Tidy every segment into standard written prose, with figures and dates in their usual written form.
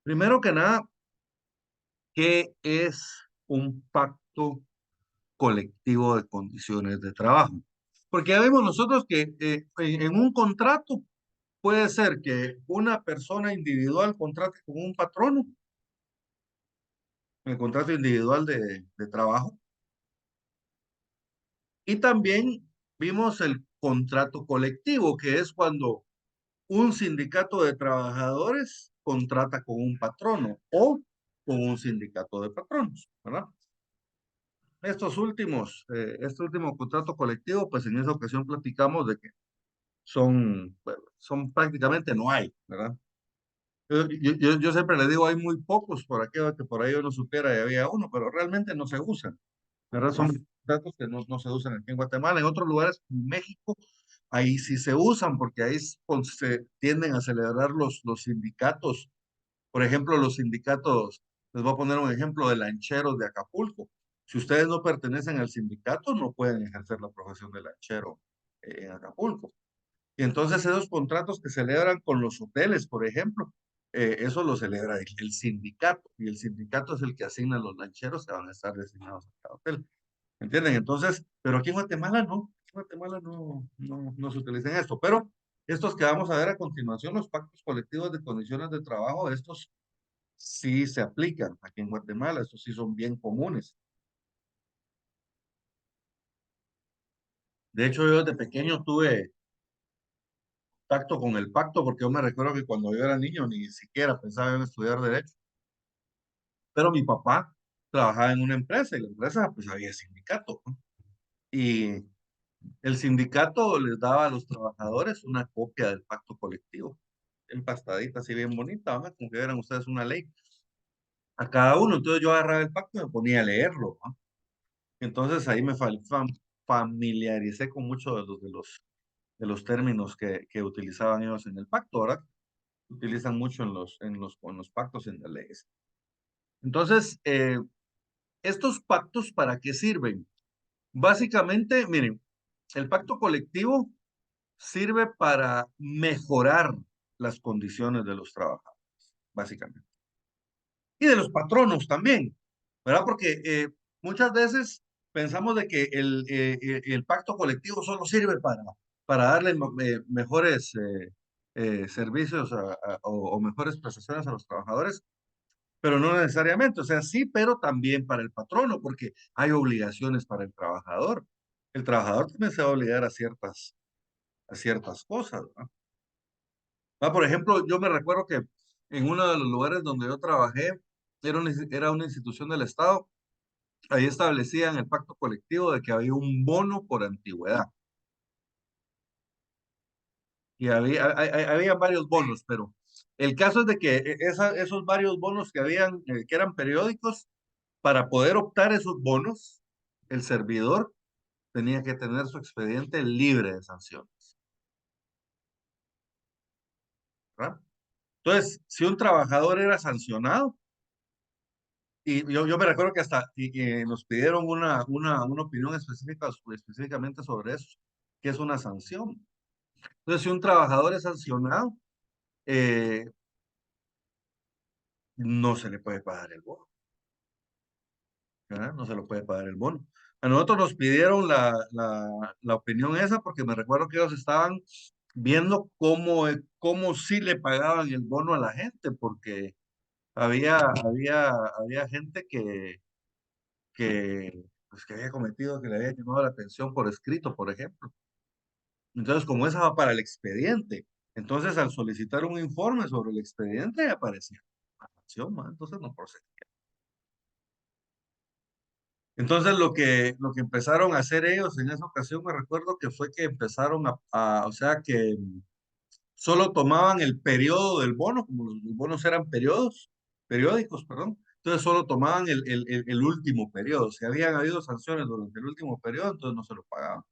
Primero que nada, ¿qué es un pacto colectivo de condiciones de trabajo? Porque ya vemos nosotros que en un contrato puede ser que una persona individual contrate con un patrono, el contrato individual de trabajo, y también vimos el contrato colectivo, que es cuando un sindicato de trabajadores contrata con un patrono o con un sindicato de patronos, ¿verdad? Este último contrato colectivo, pues en esa ocasión platicamos de que bueno, son prácticamente no hay, ¿verdad? Yo siempre le digo, hay muy pocos por aquí, que por ahí uno supiera y había uno, pero realmente no se usan, ¿verdad? Son contratos que no se usan aquí en Guatemala. En otros lugares, en México, ahí sí se usan, porque ahí se tienden a celebrar los sindicatos. Por ejemplo, los sindicatos, les voy a poner un ejemplo de lancheros de Acapulco. Si ustedes no pertenecen al sindicato, no pueden ejercer la profesión de lanchero en Acapulco. Y entonces esos contratos que celebran con los hoteles, por ejemplo, eso lo celebra el sindicato. Y el sindicato es el que asigna a los lancheros que van a estar designados a cada hotel. ¿Entienden? Entonces, pero aquí en Guatemala no. Aquí en Guatemala no se utiliza esto. Pero estos que vamos a ver a continuación, los pactos colectivos de condiciones de trabajo, estos sí se aplican aquí en Guatemala, estos sí son bien comunes. De hecho, yo desde pequeño tuve tacto con el pacto porque yo me recuerdo que cuando yo era niño ni siquiera pensaba en estudiar derecho, pero mi papá trabajaba en una empresa y la empresa pues había sindicato, ¿no? Y el sindicato les daba a los trabajadores una copia del pacto colectivo, empastadita así bien bonita, ¿no? Como que eran ustedes una ley a cada uno. Entonces yo agarraba el pacto y me ponía a leerlo, ¿no? Entonces ahí familiaricé con muchos de los términos que utilizaban ellos en el pacto, ¿verdad? Utilizan mucho en los pactos y en las leyes. Entonces, ¿estos pactos para qué sirven? Básicamente, miren, el pacto colectivo sirve para mejorar las condiciones de los trabajadores, básicamente. Y de los patronos también, ¿verdad? Porque muchas veces pensamos de que el pacto colectivo solo sirve para darle mejores servicios o mejores prestaciones a los trabajadores, pero no necesariamente, o sea, sí, pero también para el patrono, porque hay obligaciones para el trabajador. El trabajador también se va a obligar a ciertas cosas, ¿no? Por ejemplo, yo me recuerdo que en uno de los lugares donde yo trabajé, era una institución del Estado, ahí establecían el pacto colectivo de que había un bono por antigüedad. Y había varios bonos, pero el caso es de que esos varios bonos que eran periódicos, para poder optar esos bonos, el servidor tenía que tener su expediente libre de sanciones, ¿verdad? Entonces, si un trabajador era sancionado, y yo me recuerdo que hasta nos pidieron una opinión específica, específicamente sobre eso, que es una sanción. Entonces, si un trabajador es sancionado, eh, no se le puede pagar el bono, ¿verdad? No se lo puede pagar el bono. A nosotros nos pidieron la opinión esa porque me recuerdo que ellos estaban viendo cómo sí le pagaban el bono a la gente, porque había gente que había cometido, que le había llamado la atención por escrito, por ejemplo. Entonces, como esa va para el expediente, entonces al solicitar un informe sobre el expediente aparecía la acción, ¿no? Entonces no procede. Entonces lo que empezaron a hacer ellos en esa ocasión, me recuerdo que fue que empezaron o sea, que solo tomaban el periodo del bono, como los bonos eran periódicos, perdón. Entonces solo tomaban el último periodo. Si habían habido sanciones durante el último periodo, entonces no se lo pagaban.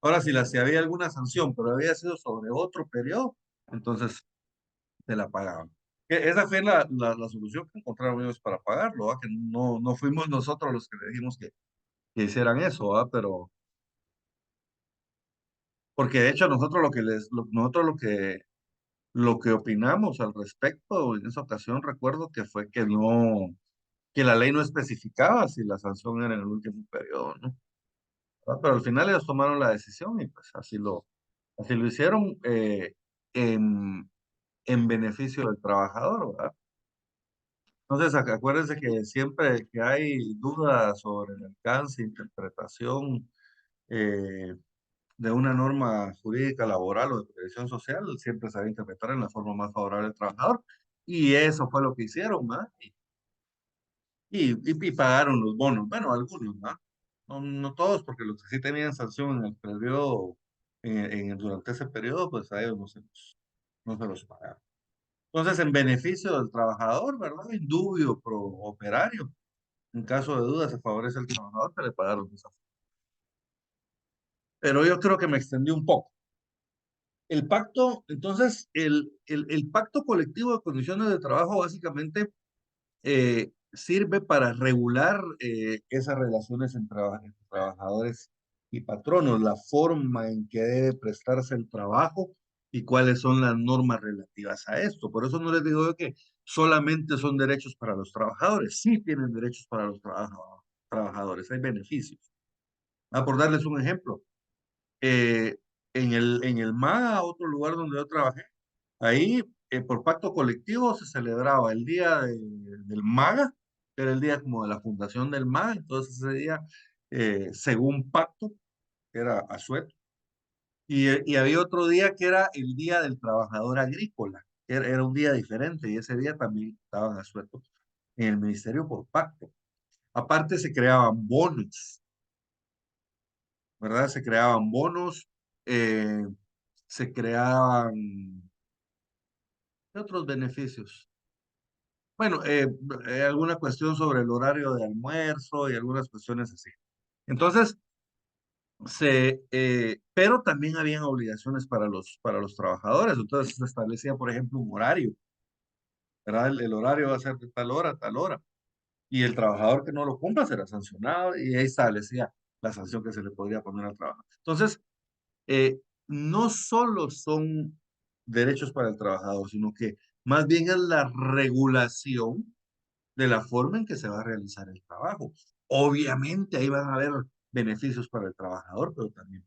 Ahora, si había alguna sanción, pero había sido sobre otro periodo, entonces se la pagaban. Esa fue la solución que encontraron ellos para pagarlo, ¿va? Que no fuimos nosotros los que le dijimos que hicieran eso, ¿va? Pero, porque de hecho nosotros lo que Lo que opinamos al respecto en esa ocasión, recuerdo que fue que no, que la ley no especificaba si la sanción era en el último periodo, ¿no? ¿Verdad? Pero al final ellos tomaron la decisión y pues así lo hicieron en, en beneficio del trabajador, ¿verdad? Entonces, acuérdense que siempre que hay dudas sobre el alcance, interpretación eh, de una norma jurídica laboral o de previsión social, siempre se va a interpretar en la forma más favorable al trabajador. Y eso fue lo que hicieron, ¿va? Y pagaron los bonos. Bueno, algunos, ¿va? No, no todos, porque los que sí tenían sanción en el periodo, durante ese periodo, pues a ellos no se los pagaron. Entonces, en beneficio del trabajador, ¿verdad? Indubio pro operario. En caso de duda, se favorece al trabajador que le pagaron esa. Pero yo creo que me extendí un poco. El pacto, entonces, el pacto colectivo de condiciones de trabajo básicamente sirve para regular esas relaciones entre trabajadores y patronos, la forma en que debe prestarse el trabajo y cuáles son las normas relativas a esto. Por eso no les digo yo que solamente son derechos para los trabajadores, sí tienen derechos para los trabajadores, hay beneficios. Por darles un ejemplo, eh, en el MAGA, otro lugar donde yo trabajé, ahí por pacto colectivo se celebraba el día del MAGA, que era el día como de la fundación del MAGA, entonces ese día, según pacto, que era asueto, y había otro día que era el día del trabajador agrícola, que era un día diferente, y ese día también estaban asuetos en el ministerio por pacto. Aparte se creaban bonos, ¿verdad? Se creaban bonos, eh, se creaban ¿qué otros beneficios? Bueno, alguna cuestión sobre el horario de almuerzo y algunas cuestiones así. Entonces, pero también habían obligaciones para los trabajadores. Entonces se establecía, por ejemplo, un horario, ¿verdad? El horario va a ser de tal hora a tal hora. Y el trabajador que no lo cumpla será sancionado y ahí establecía la sanción que se le podría poner al trabajador. Entonces, eh, no solo son derechos para el trabajador, sino que más bien es la regulación de la forma en que se va a realizar el trabajo. Obviamente ahí van a haber beneficios para el trabajador, pero también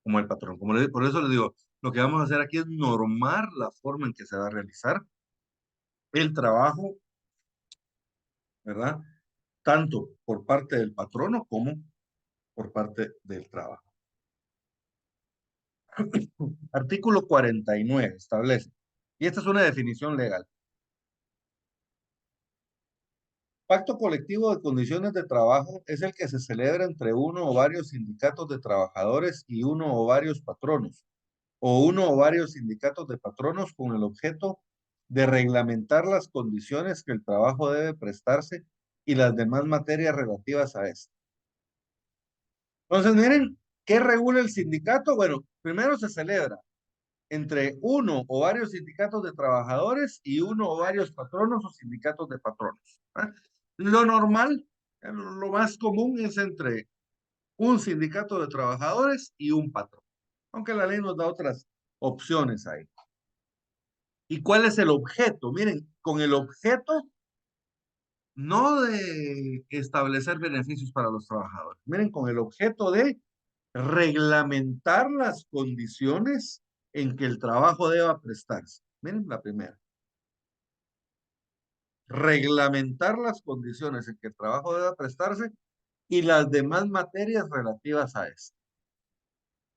como el patrón. Por eso les digo, lo que vamos a hacer aquí es normar la forma en que se va a realizar el trabajo, ¿verdad? Tanto por parte del patrono como por parte del trabajo. Artículo 49 establece, y esta es una definición legal. Pacto colectivo de condiciones de trabajo es el que se celebra entre uno o varios sindicatos de trabajadores y uno o varios patronos, o uno o varios sindicatos de patronos con el objeto de reglamentar las condiciones que el trabajo debe prestarse y las demás materias relativas a esto. Entonces, miren, ¿qué regula el sindicato? Bueno, primero se celebra entre uno o varios sindicatos de trabajadores y uno o varios patronos o sindicatos de patronos. ¿Ah? Lo normal, lo más común es entre un sindicato de trabajadores y un patrón, aunque la ley nos da otras opciones ahí. ¿Y cuál es el objeto? Miren, con el objeto no de establecer beneficios para los trabajadores, miren, con el objeto de reglamentar las condiciones en que el trabajo deba prestarse. Miren la primera. Reglamentar las condiciones en que el trabajo deba prestarse y las demás materias relativas a esto.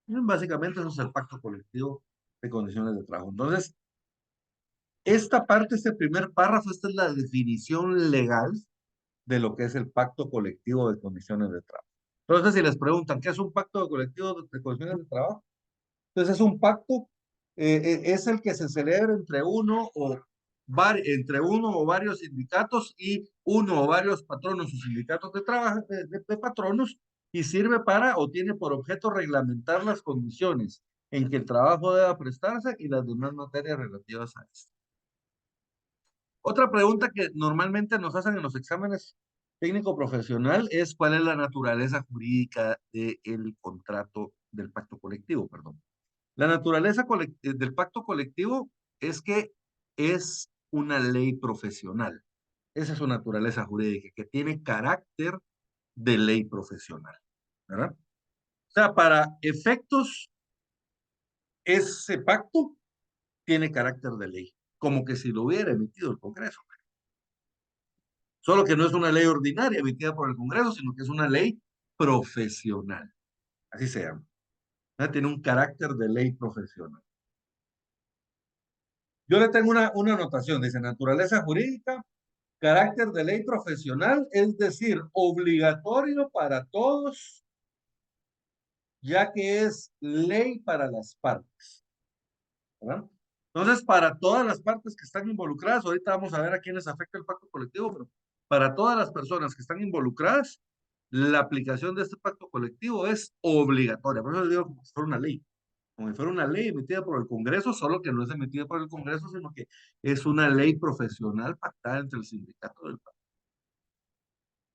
Básicamente eso es el pacto colectivo de condiciones de trabajo. Entonces, esta parte, este primer párrafo, esta es la definición legal de lo que es el pacto colectivo de condiciones de trabajo. Entonces, si les preguntan, ¿qué es un pacto colectivo de condiciones de trabajo? Entonces, es un pacto, es el que se celebra entre uno o varios sindicatos y uno o varios patronos o sindicatos de trabajo, de patronos, y sirve para o tiene por objeto reglamentar las condiciones en que el trabajo deba prestarse y las demás materias relativas a esto. Otra pregunta que normalmente nos hacen en los exámenes técnico profesional es cuál es la naturaleza jurídica del contrato del pacto colectivo, perdón. La naturaleza del pacto colectivo es que es una ley profesional. Esa es su naturaleza jurídica, que tiene carácter de ley profesional, ¿verdad? O sea, para efectos, ese pacto tiene carácter de ley, como que si lo hubiera emitido el Congreso. Solo que no es una ley ordinaria emitida por el Congreso, sino que es una ley profesional. Así se llama. Tiene un carácter de ley profesional. Yo le tengo una anotación, dice naturaleza jurídica, carácter de ley profesional, es decir, obligatorio para todos, ya que es ley para las partes, ¿verdad? Entonces, para todas las partes que están involucradas, ahorita vamos a ver a quiénes afecta el pacto colectivo, pero para todas las personas que están involucradas, la aplicación de este pacto colectivo es obligatoria. Por eso digo como si fuera una ley, como si fuera una ley emitida por el Congreso, solo que no es emitida por el Congreso, sino que es una ley profesional pactada entre el sindicato del pacto.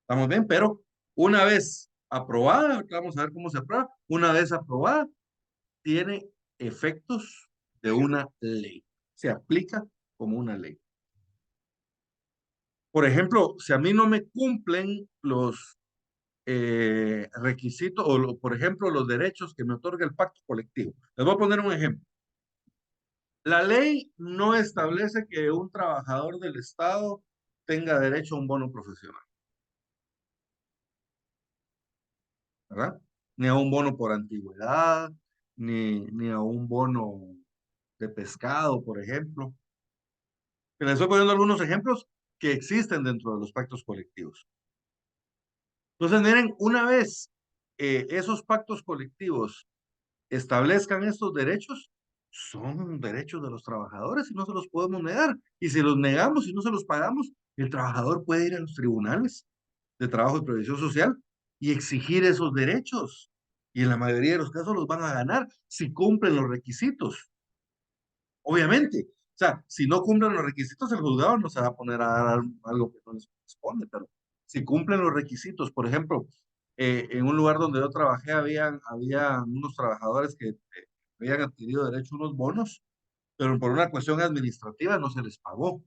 ¿Estamos bien? Pero una vez aprobada, vamos a ver cómo se aprueba, una vez aprobada, tiene efectos de una ley. Se aplica como una ley. Por ejemplo, si a mí no me cumplen los requisitos o, por ejemplo, los derechos que me otorga el pacto colectivo. Les voy a poner un ejemplo. La ley no establece que un trabajador del Estado tenga derecho a un bono profesional, ¿verdad? Ni a un bono por antigüedad, ni a un bono de pescado, por ejemplo. Les estoy poniendo algunos ejemplos que existen dentro de los pactos colectivos. Entonces, miren, una vez esos pactos colectivos establezcan estos derechos, son derechos de los trabajadores y no se los podemos negar. Y si los negamos y no se los pagamos, el trabajador puede ir a los tribunales de trabajo y previsión social y exigir esos derechos. Y en la mayoría de los casos los van a ganar si cumplen los requisitos. Obviamente. O sea, si no cumplen los requisitos, el juzgado no se va a poner a dar algo que no les corresponde, pero si cumplen los requisitos, por ejemplo, en un lugar donde yo trabajé, había unos trabajadores que habían adquirido derecho a unos bonos, pero por una cuestión administrativa no se les pagó.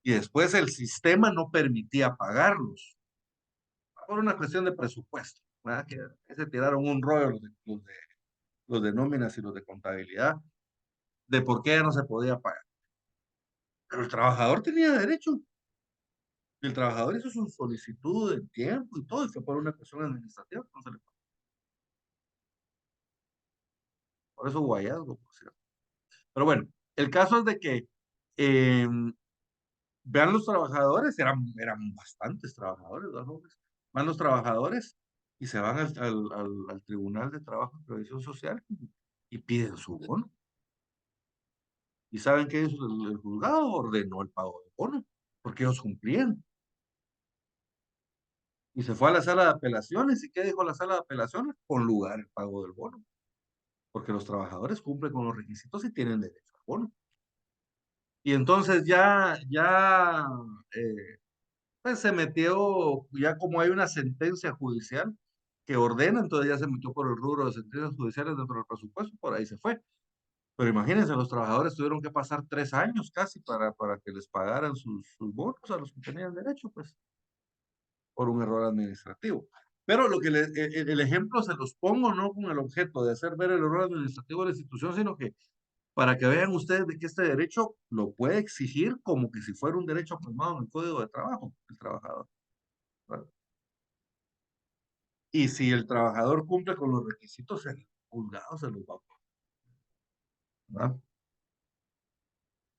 Y después el sistema no permitía pagarlos, por una cuestión de presupuesto, ¿verdad? Que se tiraron un rollo los de nóminas y los de contabilidad, de por qué no se podía pagar. Pero el trabajador tenía derecho. Y el trabajador hizo su solicitud de tiempo y todo, y fue por una cuestión administrativa. No se le pagó. Por eso hubo hallazgo, por cierto. Pero bueno, el caso es de que eh, vean los trabajadores, eran bastantes trabajadores, ¿no, jóvenes? Van los trabajadores y se van al Tribunal de Trabajo y Previsión Social y piden su bono. ¿Y saben qué hizo el juzgado? Ordenó el pago del bono, porque ellos cumplían. Y se fue a la sala de apelaciones. ¿Y qué dijo la sala de apelaciones? Con lugar el pago del bono, porque los trabajadores cumplen con los requisitos y tienen derecho al bono. Y entonces eh, pues se metió, ya como hay una sentencia judicial que ordena, entonces ya se metió por el rubro de sentencias judiciales dentro del presupuesto, por ahí se fue. Pero imagínense, los trabajadores tuvieron que pasar 3 años casi para que les pagaran sus bonos a los que tenían derecho, pues, por un error administrativo. Pero lo que el ejemplo se los pongo no con el objeto de hacer ver el error administrativo de la institución, sino que para que vean ustedes de que este derecho lo puede exigir como que si fuera un derecho plasmado en el Código de Trabajo, el trabajador, ¿verdad? Y si el trabajador cumple con los requisitos, el juzgado se los va a poner, ¿verdad?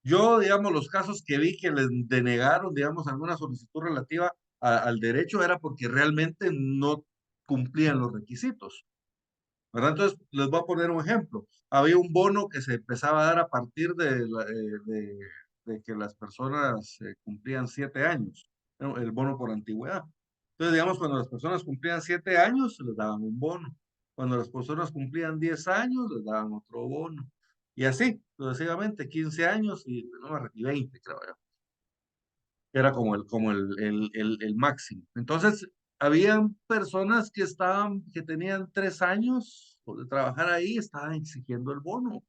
Yo, digamos, los casos que vi que les denegaron, digamos, alguna solicitud relativa al derecho era porque realmente no cumplían los requisitos, ¿verdad? Entonces, les voy a poner un ejemplo. Había un bono que se empezaba a dar a partir de que las personas cumplían 7 años, ¿no? El bono por antigüedad. Entonces, digamos, cuando las personas cumplían 7 años, les daban un bono. Cuando las personas cumplían 10 años, les daban otro bono. Y así, sucesivamente, 15 años y 20, creo yo. Era como el máximo. Entonces, habían personas que tenían 3 años de trabajar ahí estaban exigiendo el bono.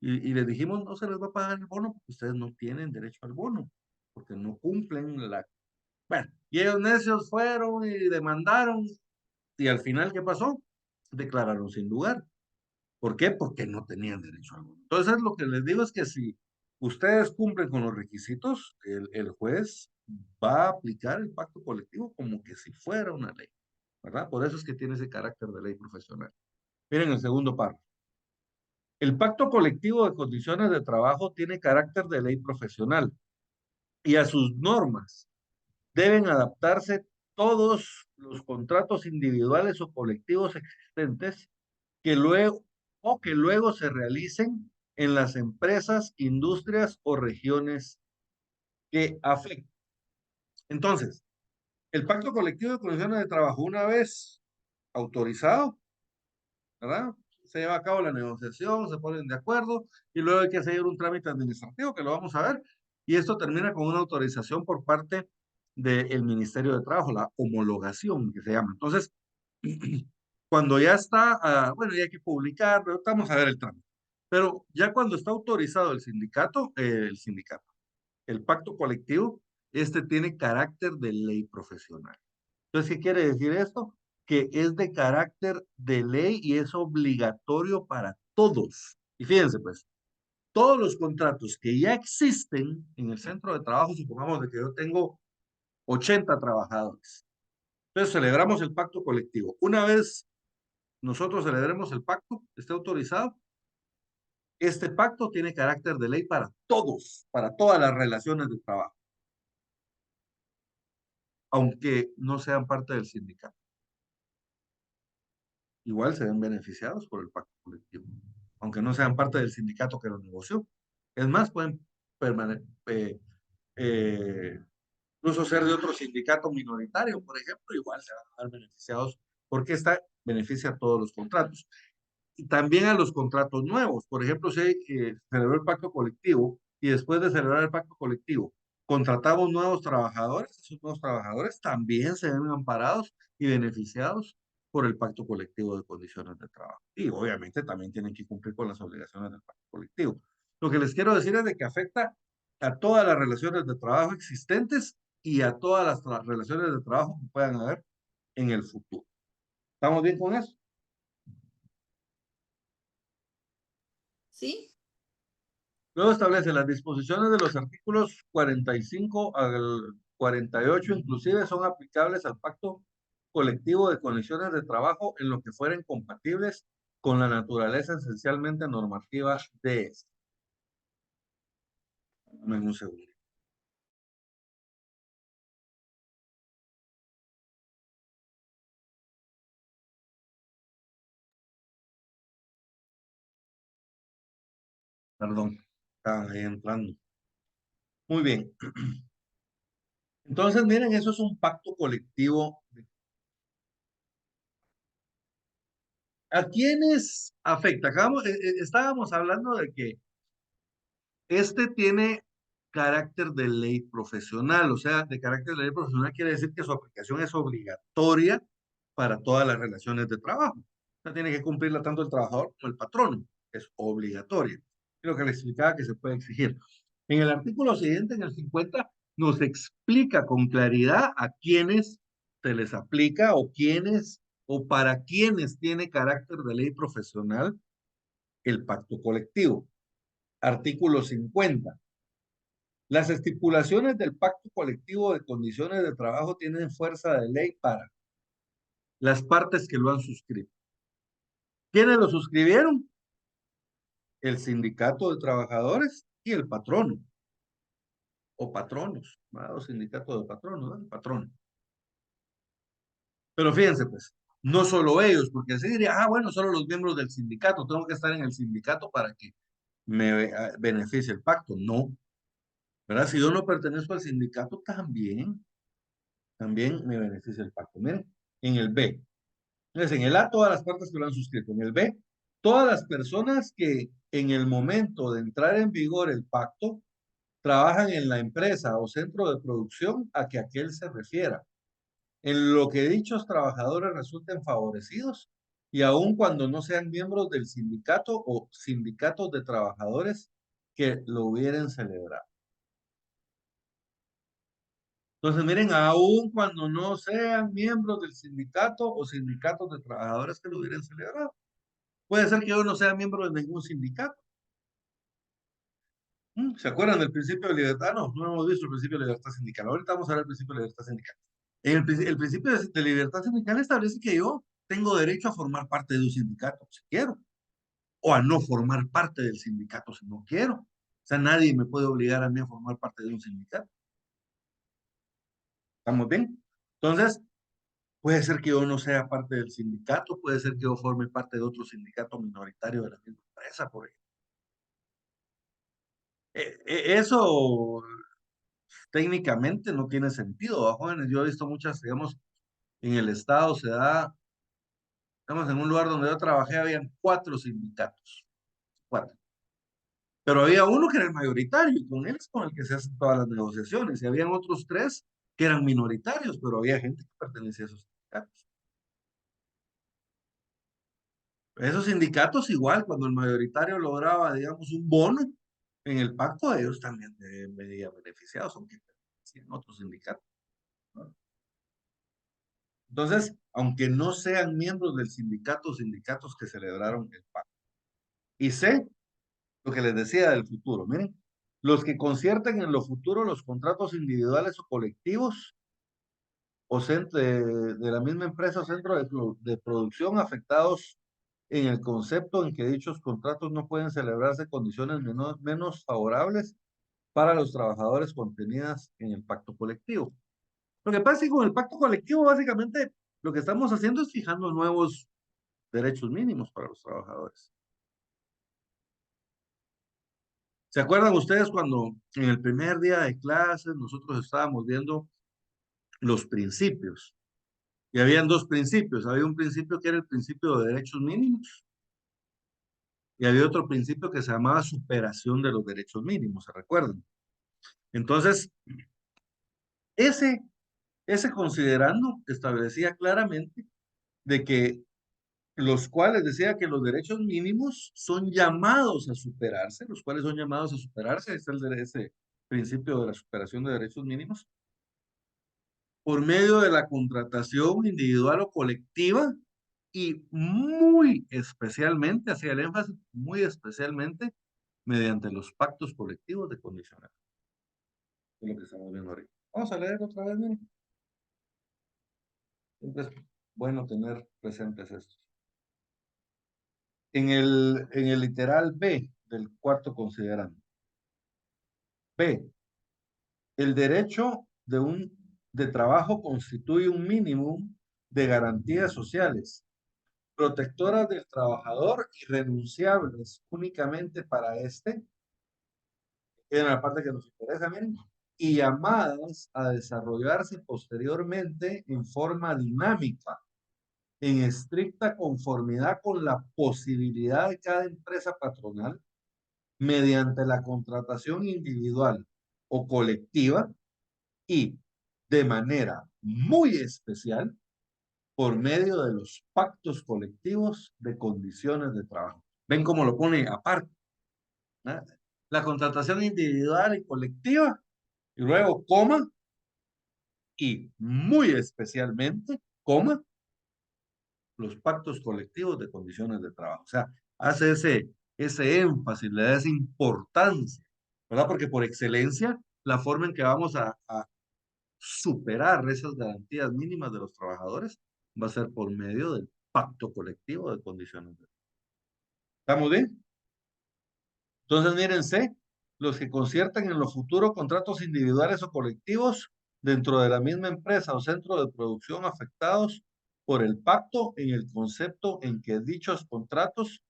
Y les dijimos, no se les va a pagar el bono porque ustedes no tienen derecho al bono, porque no cumplen la... Bueno, y ellos necios fueron y demandaron, y al final, ¿qué pasó? Declararon sin lugar. ¿Por qué? Porque no tenían derecho al bono. Entonces, lo que les digo es que si ustedes cumplen con los requisitos, el juez va a aplicar el pacto colectivo como que si fuera una ley, ¿verdad? Por eso es que tiene ese carácter de ley profesional. Miren el segundo párrafo. El pacto colectivo de condiciones de trabajo tiene carácter de ley profesional y a sus normas deben adaptarse todos los contratos individuales o colectivos existentes que luego que luego se realicen en las empresas, industrias o regiones que afecten. Entonces, el pacto colectivo de condiciones de trabajo, una vez autorizado, ¿verdad? Se lleva a cabo la negociación, se ponen de acuerdo y luego hay que seguir un trámite administrativo que lo vamos a ver. Y esto termina con una autorización por parte del Ministerio de Trabajo, la homologación que se llama. Entonces, cuando ya está, bueno, ya hay que publicarlo, vamos a ver el trámite. Pero ya cuando está autorizado el pacto colectivo, este tiene carácter de ley profesional. Entonces, ¿qué quiere decir esto? Que es de carácter de ley y es obligatorio para todos. Y fíjense, pues, todos los contratos que ya existen en el centro de trabajo, supongamos de que yo tengo 80 trabajadores. Entonces, celebramos el pacto colectivo. Una vez nosotros celebremos el pacto, esté autorizado, este pacto tiene carácter de ley para todos, para todas las relaciones de trabajo, aunque no sean parte del sindicato. Igual se ven beneficiados por el pacto colectivo, aunque no sean parte del sindicato que lo negoció. Es más, pueden incluso ser de otro sindicato minoritario, por ejemplo, igual se van a ver beneficiados porque esta beneficia a todos los contratos. Y también a los contratos nuevos. Por ejemplo, si celebró el pacto colectivo y después de celebrar el pacto colectivo contratamos nuevos trabajadores, esos nuevos trabajadores también se ven amparados y beneficiados por el pacto colectivo de condiciones de trabajo. Y obviamente también tienen que cumplir con las obligaciones del pacto colectivo. Lo que les quiero decir es de que afecta a todas las relaciones de trabajo existentes y a todas las relaciones de trabajo que puedan haber en el futuro. ¿Estamos bien con eso? ¿Sí? Luego establece las disposiciones de los artículos 45 al 48, inclusive son aplicables al pacto colectivo de condiciones de trabajo en lo que fueren compatibles con la naturaleza esencialmente normativa de este. Dame un segundo. Perdón, estaban ahí entrando. Muy bien. Entonces, miren, eso es un pacto colectivo. ¿A quiénes afecta? Estábamos hablando de que este tiene carácter de ley profesional, o sea, de carácter de ley profesional quiere decir que su aplicación es obligatoria para todas las relaciones de trabajo. O sea, tiene que cumplirla tanto el trabajador como el patrono. Es obligatoria. Es lo que le explicaba que se puede exigir. En el artículo siguiente, en el 50, nos explica con claridad a quiénes se les aplica o quiénes o para quiénes tiene carácter de ley profesional el pacto colectivo. Artículo 50. Las estipulaciones del pacto colectivo de condiciones de trabajo tienen fuerza de ley para las partes que lo han suscrito. ¿Quiénes lo suscribieron? El sindicato de trabajadores y el patrono o patronos, ¿verdad? O sindicato de patronos, ¿verdad? El patrono. Pero fíjense, pues, no solo ellos, porque así diría, bueno, solo los miembros del sindicato, tengo que estar en el sindicato para que me beneficie el pacto. No, ¿verdad? Si yo no pertenezco al sindicato, también me beneficia el pacto. Miren, en el B. Entonces, en el A, todas las partes que lo han suscrito. En el B, todas las personas que en el momento de entrar en vigor el pacto trabajan en la empresa o centro de producción a que aquel se refiera. En lo que dichos trabajadores resulten favorecidos, y aun cuando no sean miembros del sindicato o sindicatos de trabajadores que lo hubieran celebrado. Entonces, miren, aun cuando no sean miembros del sindicato o sindicatos de trabajadores que lo hubieran celebrado. Puede ser que yo no sea miembro de ningún sindicato. ¿Se acuerdan del principio de libertad? No, no hemos visto el principio de libertad sindical. Ahorita vamos a ver el principio de libertad sindical. El principio de libertad sindical establece que yo tengo derecho a formar parte de un sindicato si quiero, o a no formar parte del sindicato si no quiero. O sea, nadie me puede obligar a mí a formar parte de un sindicato. ¿Estamos bien? Entonces, puede ser que yo no sea parte del sindicato, puede ser que yo forme parte de otro sindicato minoritario de la misma empresa, por ejemplo. Eso técnicamente no tiene sentido, ¿va, jóvenes? Yo he visto muchas, digamos, en el estado se da, digamos, en un lugar donde yo trabajé, habían 4 sindicatos, 4. Pero había uno que era el mayoritario y con él es con el que se hacen todas las negociaciones. Y habían otros 3 que eran minoritarios, pero había gente que pertenecía a esos sindicatos. Esos sindicatos igual, cuando el mayoritario lograba, digamos, un bono en el pacto, ellos también venían beneficiados, aunque pertenecían a otros sindicatos, ¿no? Entonces, aunque no sean miembros del sindicato o sindicatos que celebraron el pacto. Y sé lo que les decía del futuro. Miren, los que concierten en lo futuro los contratos individuales o colectivos o de la misma empresa o centro de producción afectados en el concepto en que dichos contratos no pueden celebrarse condiciones menos favorables para los trabajadores contenidas en el pacto colectivo. Lo que pasa es que con el pacto colectivo básicamente lo que estamos haciendo es fijando nuevos derechos mínimos para los trabajadores. ¿Se acuerdan ustedes cuando en el primer día de clases nosotros estábamos viendo los principios? Y habían 2 principios. Había un principio que era el principio de derechos mínimos y había otro principio que se llamaba superación de los derechos mínimos, ¿se recuerdan? Entonces, ese, ese considerando establecía claramente de que los cuales decía que los derechos mínimos son llamados a superarse, los cuales son llamados a superarse, es ese principio de la superación de derechos mínimos, por medio de la contratación individual o colectiva y muy especialmente, hacía el énfasis, muy especialmente mediante los pactos colectivos de condicional. Es lo que estamos viendo ahorita. Vamos a leer otra vez, miren. Siempre es bueno tener presentes esto. En el literal B del cuarto considerando. B. El derecho de trabajo constituye un mínimo de garantías sociales protectoras del trabajador y renunciables únicamente para este, en la parte que nos interesa, miren, y llamadas a desarrollarse posteriormente en forma dinámica, en estricta conformidad con la posibilidad de cada empresa patronal, mediante la contratación individual o colectiva y de manera muy especial por medio de los pactos colectivos de condiciones de trabajo. ¿Ven cómo lo pone aparte? ¿No? La contratación individual y colectiva, y luego coma, y muy especialmente, coma, los pactos colectivos de condiciones de trabajo. O sea, hace ese énfasis, le da esa importancia, ¿verdad? Porque por excelencia, la forma en que vamos a superar esas garantías mínimas de los trabajadores va a ser por medio del pacto colectivo de condiciones de trabajo. ¿Estamos bien? Entonces, mírense, los que conciertan en lo futuro contratos individuales o colectivos dentro de la misma empresa o centro de producción afectados por el pacto en el concepto en que dichos contratos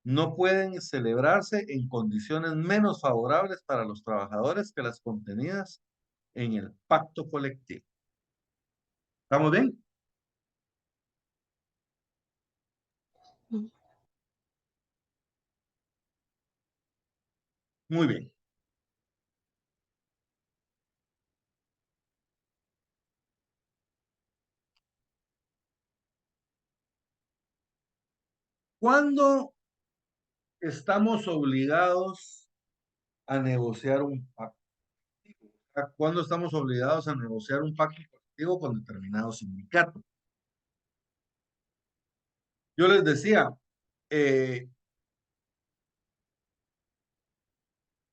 no pueden celebrarse en condiciones menos favorables para los trabajadores que las contenidas en el pacto colectivo. ¿Estamos bien? Muy bien. ¿Cuándo estamos obligados a negociar un pacto? ¿Cuándo estamos obligados a negociar un pacto colectivo con determinado sindicato? Yo les decía, eh,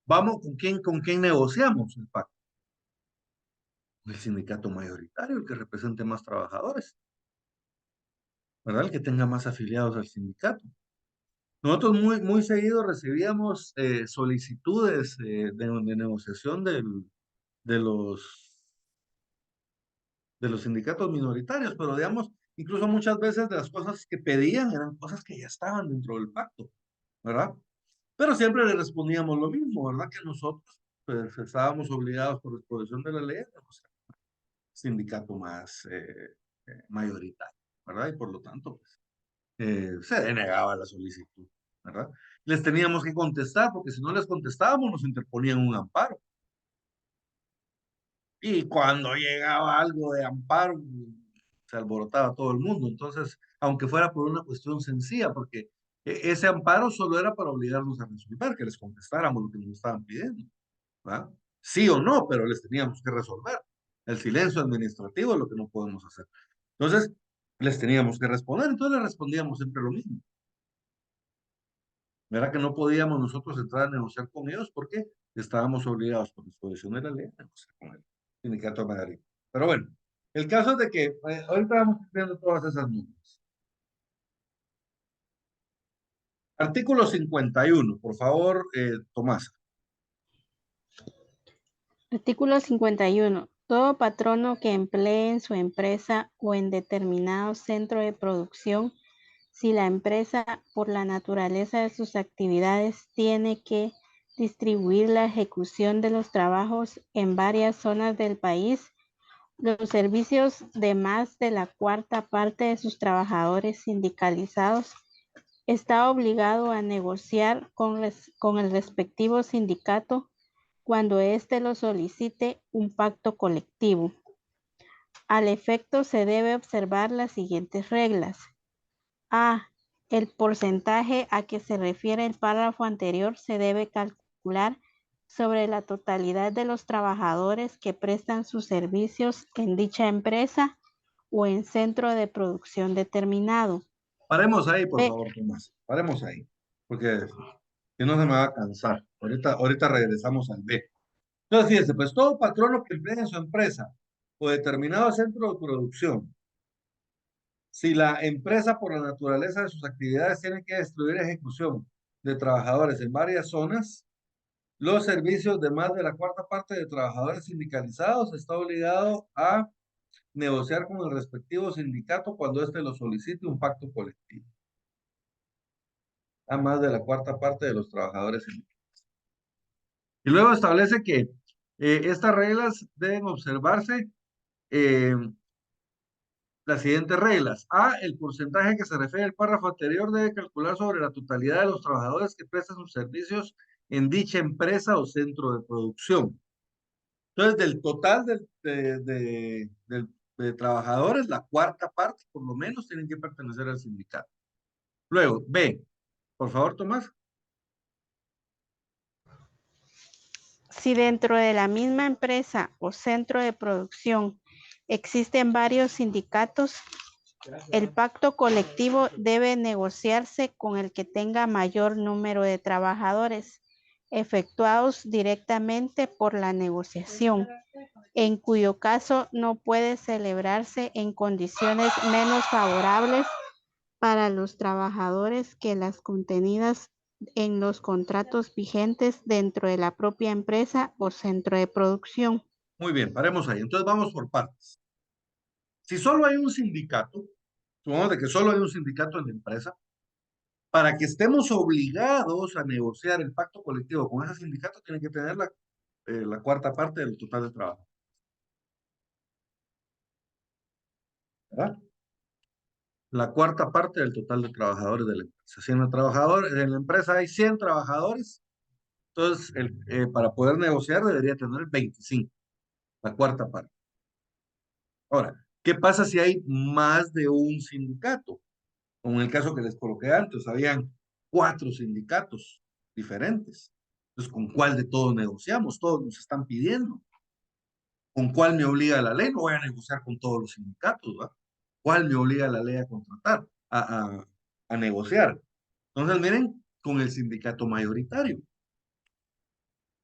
vamos, con quién negociamos el pacto? El sindicato mayoritario, el que represente más trabajadores, ¿verdad? El que tenga más afiliados al sindicato. Nosotros muy seguido recibíamos solicitudes de negociación de los, de los sindicatos minoritarios, pero digamos, incluso muchas veces de las cosas que pedían eran cosas que ya estaban dentro del pacto, ¿verdad? Pero siempre le respondíamos lo mismo, ¿verdad? Que nosotros pues, estábamos obligados por disposición de la ley a negociar sindicato más mayoritario, ¿verdad? Y por lo tanto, pues, se denegaba la solicitud, ¿verdad? Les teníamos que contestar, porque si no les contestábamos, nos interponían un amparo. Y cuando llegaba algo de amparo, se alborotaba todo el mundo. Entonces, aunque fuera por una cuestión sencilla, porque ese amparo solo era para obligarnos a resolver, que les contestáramos lo que nos estaban pidiendo, ¿verdad? Sí o no, pero les teníamos que resolver. El silencio administrativo es lo que no podemos hacer. Entonces, les teníamos que responder, entonces les respondíamos siempre lo mismo. ¿Verdad que no podíamos nosotros entrar a negociar con ellos porque estábamos obligados por disposición de la ley a negociar con el sindicato mayoritario? Pero bueno, el caso es de que ahorita vamos viendo todas esas normas. Artículo 51, por favor, Tomás. Artículo 51. Todo patrono que emplee en su empresa o en determinado centro de producción, si la empresa, por la naturaleza de sus actividades, tiene que distribuir la ejecución de los trabajos en varias zonas del país, los servicios de más de la cuarta parte de sus trabajadores sindicalizados, está obligado a negociar con el respectivo sindicato cuando éste lo solicite un pacto colectivo. Al efecto se debe observar las siguientes reglas. A. El porcentaje a que se refiere el párrafo anterior se debe calcular sobre la totalidad de los trabajadores que prestan sus servicios en dicha empresa o en centro de producción determinado. Paremos ahí, por B. favor, Tomás. Paremos ahí, porque si no se me va a cansar. Ahorita regresamos al B. Entonces, fíjese, pues todo patrono que emplee en su empresa o determinado centro de producción, si la empresa por la naturaleza de sus actividades tiene que distribuir ejecución de trabajadores en varias zonas, los servicios de más de la cuarta parte de trabajadores sindicalizados está obligado a negociar con el respectivo sindicato cuando éste lo solicite un pacto colectivo. A más de la cuarta parte de los trabajadores sindicalizados. Y luego establece que estas reglas deben observarse eh, las siguientes reglas. A, el porcentaje que se refiere al párrafo anterior debe calcular sobre la totalidad de los trabajadores que prestan sus servicios en dicha empresa o centro de producción. Entonces, del total de trabajadores, la cuarta parte, por lo menos, tienen que pertenecer al sindicato. Luego, B, por favor, Tomás. Si dentro de la misma empresa o centro de producción existen varios sindicatos, el pacto colectivo debe negociarse con el que tenga mayor número de trabajadores, efectuados directamente por la negociación, en cuyo caso no puede celebrarse en condiciones menos favorables para los trabajadores que las contenidas en los contratos vigentes dentro de la propia empresa o centro de producción. Muy bien, paremos ahí. Entonces vamos por partes. Si solo hay un sindicato, supongamos de que solo hay un sindicato en la empresa, para que estemos obligados a negociar el pacto colectivo con ese sindicato, tienen que tener la cuarta parte del total de trabajo, ¿verdad? La cuarta parte del total de trabajadores de la empresa. Si en la empresa hay 100 trabajadores, entonces para poder negociar debería tener 25, la cuarta parte. Ahora, ¿qué pasa si hay más de un sindicato? Como en el caso que les coloqué antes, habían 4 sindicatos diferentes. Entonces, ¿con cuál de todos negociamos? Todos nos están pidiendo. ¿Con cuál me obliga la ley? No voy a negociar con todos los sindicatos, ¿va? ¿Cuál me obliga la ley a contratar, a negociar? Entonces, miren, con el sindicato mayoritario.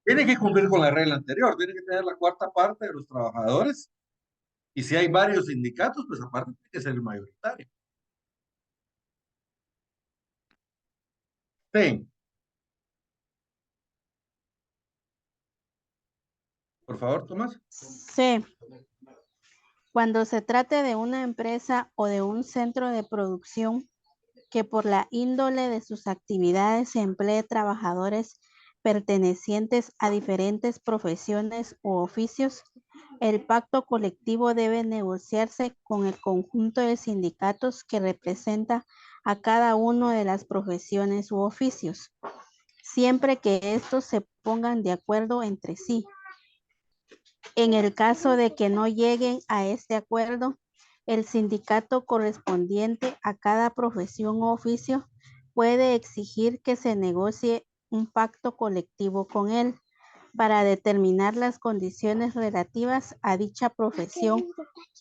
Tiene que cumplir con la regla anterior, tiene que tener la cuarta parte de los trabajadores. Y si hay varios sindicatos, pues aparte tiene que ser el mayoritario. Sí, por favor, Tomás. C. Cuando se trate de una empresa o de un centro de producción que por la índole de sus actividades emplee trabajadores pertenecientes a diferentes profesiones u oficios, el pacto colectivo debe negociarse con el conjunto de sindicatos que representa a cada una de las profesiones u oficios, siempre que estos se pongan de acuerdo entre sí. En el caso de que no lleguen a este acuerdo, el sindicato correspondiente a cada profesión o oficio puede exigir que se negocie un pacto colectivo con él para determinar las condiciones relativas a dicha profesión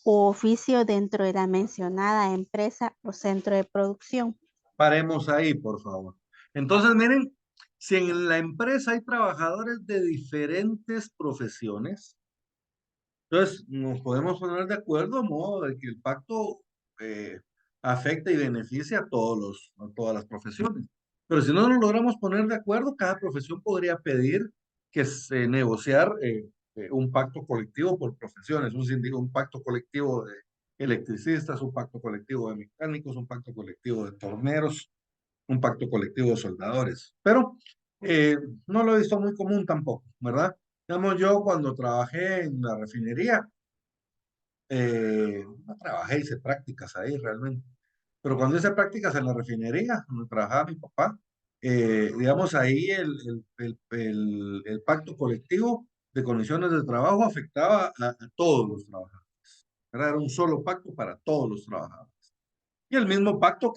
o oficio dentro de la mencionada empresa o centro de producción. Paremos ahí, por favor. Entonces, miren, si en la empresa hay trabajadores de diferentes profesiones, entonces nos podemos poner de acuerdo a modo de que el pacto afecte y beneficie a a todas las profesiones. Pero si no nos logramos poner de acuerdo, cada profesión podría pedir que se negociar un pacto colectivo por profesiones, un pacto colectivo de electricistas, un pacto colectivo de mecánicos, un pacto colectivo de torneros, un pacto colectivo de soldadores. Pero eh, no lo he visto muy común tampoco, ¿verdad? Digamos, yo cuando trabajé en la refinería, no trabajé, hice prácticas ahí realmente, pero cuando hice prácticas en la refinería, donde trabajaba mi papá, digamos, ahí el pacto colectivo de condiciones de trabajo afectaba a todos los trabajadores. Era un solo pacto para todos los trabajadores. Y el mismo pacto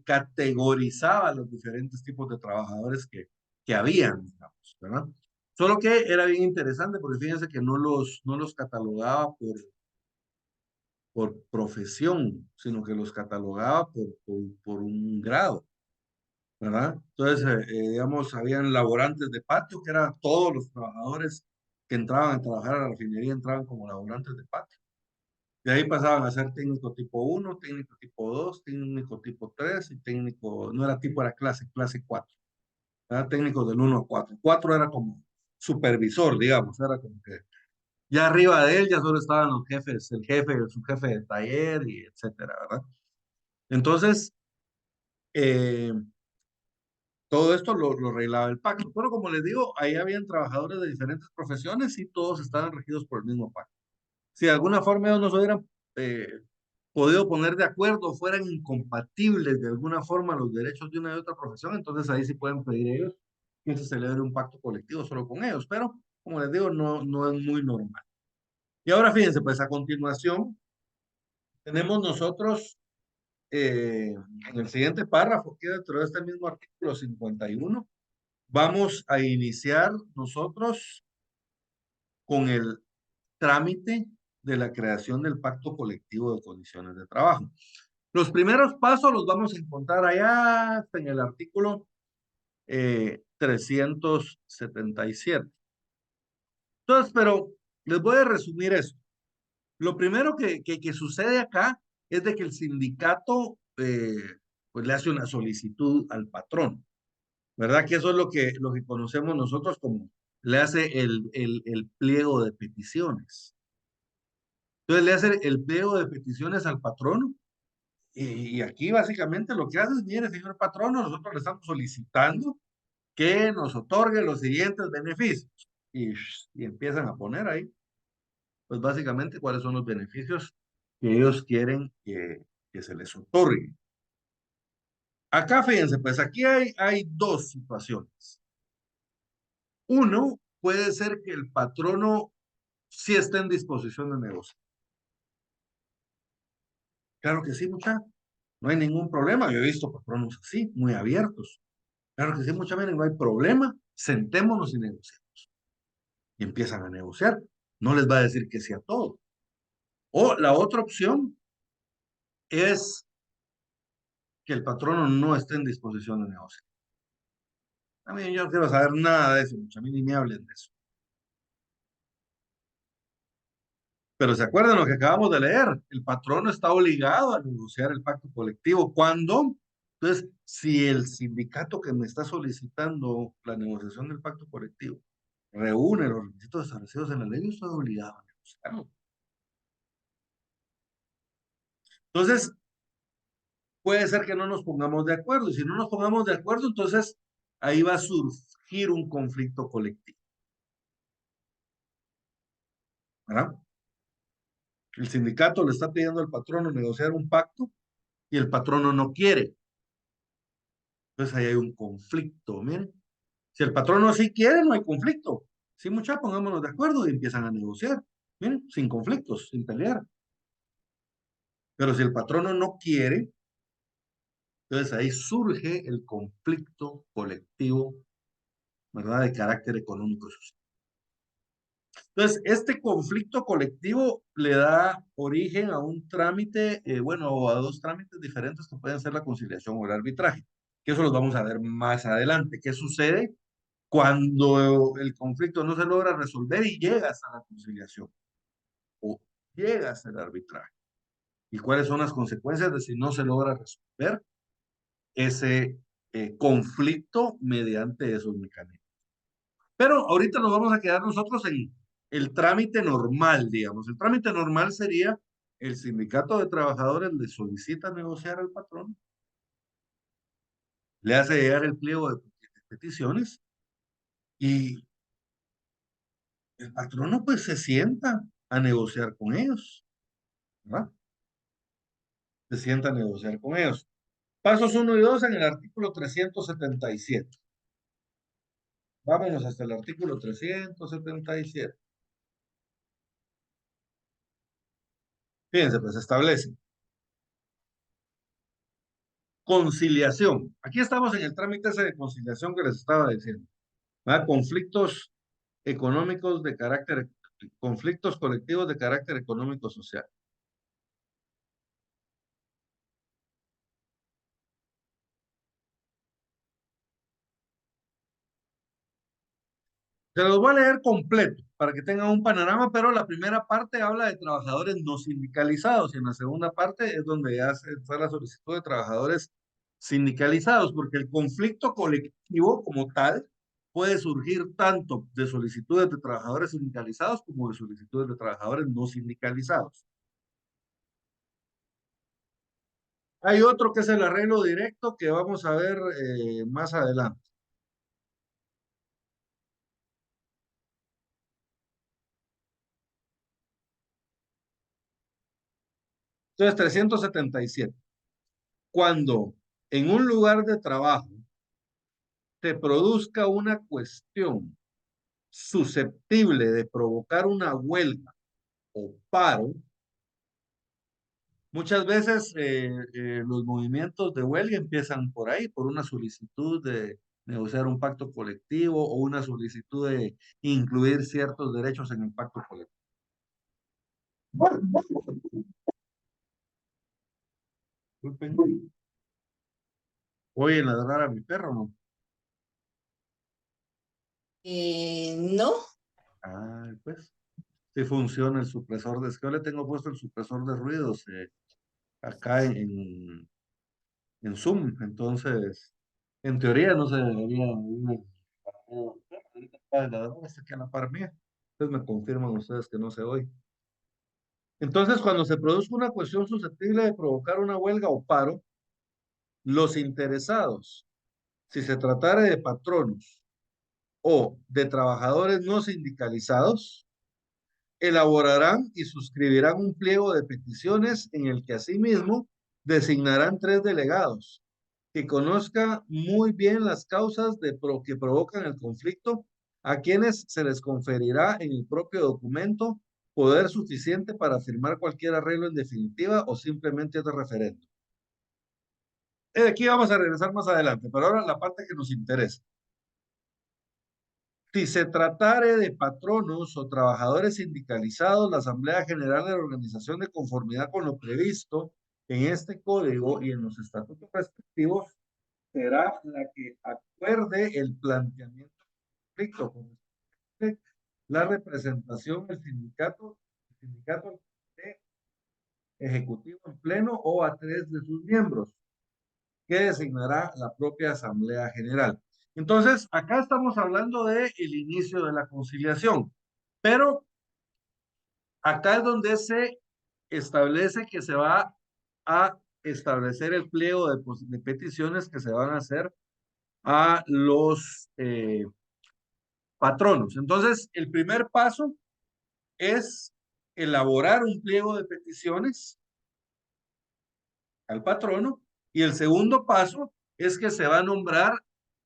categorizaba los diferentes tipos de trabajadores que habían, digamos, ¿verdad? Solo que era bien interesante porque fíjense que no los catalogaba por profesión, sino que los catalogaba por un grado, ¿verdad? Entonces, digamos, habían laborantes de patio, que eran todos los trabajadores que entraban a trabajar a la refinería, entraban como laborantes de patio. De ahí pasaban a ser técnico tipo uno, técnico tipo 2, técnico tipo 3 y técnico, no era tipo, era clase 4. Era técnico del uno a 4. 4 era como supervisor, digamos, era como que ya arriba de él ya solo estaban los jefes, el jefe, su jefe de taller y etcétera, ¿verdad? Entonces, eh, todo esto lo arreglaba el pacto. Pero como les digo, ahí habían trabajadores de diferentes profesiones y todos estaban regidos por el mismo pacto. Si de alguna forma ellos no se hubieran eh, podido poner de acuerdo, fueran incompatibles de alguna forma los derechos de una y otra profesión, entonces ahí sí pueden pedir ellos que se celebre un pacto colectivo solo con ellos. Pero, como les digo, no es muy normal. Y ahora fíjense, pues a continuación tenemos nosotros en el siguiente párrafo, que dentro de este mismo artículo 51, vamos a iniciar nosotros con el trámite de la creación del pacto colectivo de condiciones de trabajo. Los primeros pasos los vamos a encontrar allá en el artículo 377. Entonces, pero les voy a resumir eso. Lo primero que sucede acá es de que el sindicato pues le hace una solicitud al patrón, ¿verdad? Que eso es lo que conocemos nosotros como le hace el pliego de peticiones. Entonces le hace el pliego de peticiones al patrón y aquí básicamente lo que hace es, mire, señor patrono, nosotros le estamos solicitando que nos otorgue los siguientes beneficios. Y empiezan a poner ahí, pues básicamente cuáles son los beneficios que ellos quieren que se les otorgue. Acá, fíjense, pues aquí hay dos situaciones. Uno, puede ser que el patrono sí esté en disposición de negociar. Claro que sí, muchachos. No hay ningún problema. Yo he visto patronos así, muy abiertos. Claro que sí, mucha miren, no hay problema. Sentémonos y negociemos. Y empiezan a negociar. No les va a decir que sí a todo. O la otra opción es que el patrono no esté en disposición de negociar. A mí yo no quiero saber nada de eso, mucha, a mí ni me hablen de eso. Pero ¿se acuerdan lo que acabamos de leer? El patrono está obligado a negociar el pacto colectivo. ¿Cuándo? Entonces, si el sindicato que me está solicitando la negociación del pacto colectivo reúne los requisitos establecidos en la ley, yo estoy obligado a negociarlo. Entonces, puede ser que no nos pongamos de acuerdo. Y si no nos pongamos de acuerdo, entonces ahí va a surgir un conflicto colectivo. ¿Verdad? El sindicato le está pidiendo al patrono negociar un pacto y el patrono no quiere. Entonces ahí hay un conflicto, miren. Si el patrono sí quiere, no hay conflicto. Sí, muchachos, pongámonos de acuerdo y empiezan a negociar. Miren, sin conflictos, sin pelear. Pero si el patrono no quiere, entonces ahí surge el conflicto colectivo, ¿verdad? De carácter económico y social. Entonces, este conflicto colectivo le da origen a un trámite, bueno, o a dos trámites diferentes que pueden ser la conciliación o el arbitraje, que eso los vamos a ver más adelante. ¿Qué sucede cuando el conflicto no se logra resolver y llegas a la conciliación o llegas al arbitraje? ¿Y cuáles son las consecuencias de si no se logra resolver ese conflicto mediante esos mecanismos? Pero ahorita nos vamos a quedar nosotros en el trámite normal, digamos. El trámite normal sería el sindicato de trabajadores le solicita negociar al patrón, le hace llegar el pliego de peticiones y el patrono pues se sienta a negociar con ellos, ¿verdad? Se sienta a negociar con ellos. Pasos 1 y 2 en el artículo 377. Vámonos hasta el artículo 377. Fíjense, pues establece conciliación. Aquí estamos en el trámite ese de conciliación que les estaba diciendo. ¿Verdad? Conflictos económicos de carácter, conflictos colectivos de carácter económico social. Se los voy a leer completo para que tengan un panorama, pero la primera parte habla de trabajadores no sindicalizados y en la segunda parte es donde ya está la solicitud de trabajadores sindicalizados, porque el conflicto colectivo como tal puede surgir tanto de solicitudes de trabajadores sindicalizados como de solicitudes de trabajadores no sindicalizados. Hay otro que es el arreglo directo que vamos a ver más adelante. Entonces, 377. Cuando en un lugar de trabajo te produzca una cuestión susceptible de provocar una huelga o paro, muchas veces los movimientos de huelga empiezan por ahí, por una solicitud de negociar un pacto colectivo o una solicitud de incluir ciertos derechos en el pacto colectivo. Oye, ladrar a mi perro, ¿no? No. Ah, pues, sí funciona el supresor de... Es que yo le tengo puesto el supresor de ruidos acá en Zoom, entonces, en teoría no se debería oír. La verdad está aquí a la par mía. Entonces me confirman ustedes que no se oye. Entonces, cuando se produzca una cuestión susceptible de provocar una huelga o paro, los interesados, si se tratara de patronos o de trabajadores no sindicalizados, elaborarán y suscribirán un pliego de peticiones en el que asimismo designarán 3 delegados que conozca muy bien las causas que provocan el conflicto, a quienes se les conferirá en el propio documento poder suficiente para firmar cualquier arreglo en definitiva o simplemente de referendo. Aquí vamos a regresar más adelante, pero ahora la parte que nos interesa. Si se tratare de patronos o trabajadores sindicalizados, la Asamblea General de la Organización, de conformidad con lo previsto en este código y en los estatutos respectivos, será la que acuerde el planteamiento del conflicto con la representación del sindicato ejecutivo en pleno o a tres de sus miembros, que designará la propia Asamblea General. Entonces, acá estamos hablando de el inicio de la conciliación, pero acá es donde se establece que se va a establecer el pliego de peticiones que se van a hacer a los patronos. Entonces, el primer paso es elaborar un pliego de peticiones al patrono, y el segundo paso es que se va a nombrar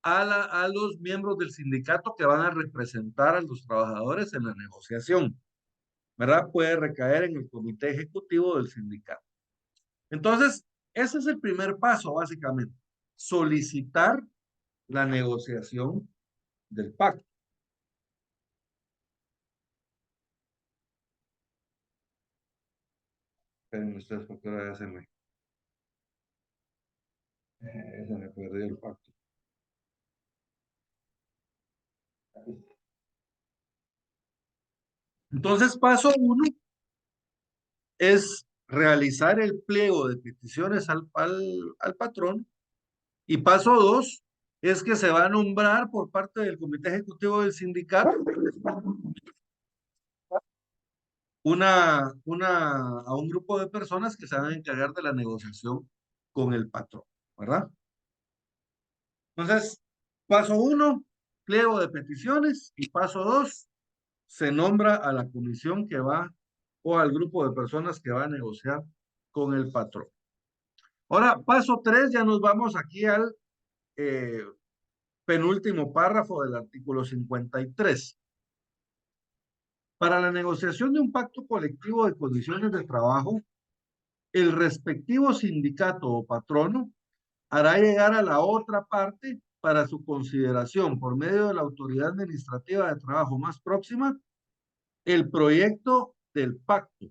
a los miembros del sindicato que van a representar a los trabajadores en la negociación, ¿verdad? Puede recaer en el comité ejecutivo del sindicato. Entonces, ese es el primer paso, básicamente, solicitar la negociación del pacto. Esperen ustedes porque ahora ya se me perdió el pacto. Entonces, paso uno es realizar el pliego de peticiones al patrón, y paso dos es que se va a nombrar por parte del comité ejecutivo del sindicato a un grupo de personas que se van a encargar de la negociación con el patrón, ¿verdad? Entonces, paso uno, pliego de peticiones, y paso dos, se nombra a la comisión que va o al grupo de personas que va a negociar con el patrón. Ahora, paso tres, ya nos vamos aquí al eh, penúltimo párrafo del artículo 53. Para la negociación de un pacto colectivo de condiciones de trabajo, el respectivo sindicato o patrono hará llegar a la otra parte para su consideración por medio de la autoridad administrativa de trabajo más próxima el proyecto del pacto,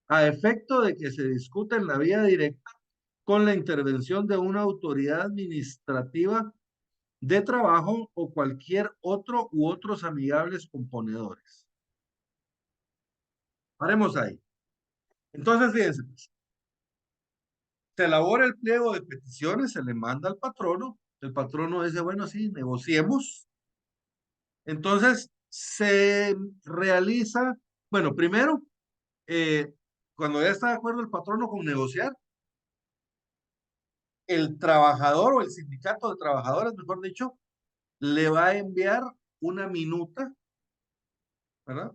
a efecto de que se discuta en la vía directa con la intervención de una autoridad administrativa de trabajo o cualquier otro u otros amigables componedores. Haremos ahí. Entonces, fíjense, pues, se elabora el pliego de peticiones, se le manda al patrono, el patrono dice, bueno, sí, negociemos. Entonces, se realiza, bueno, primero, cuando ya está de acuerdo el patrono con negociar, el trabajador o el sindicato de trabajadores, mejor dicho, le va a enviar una minuta, ¿verdad?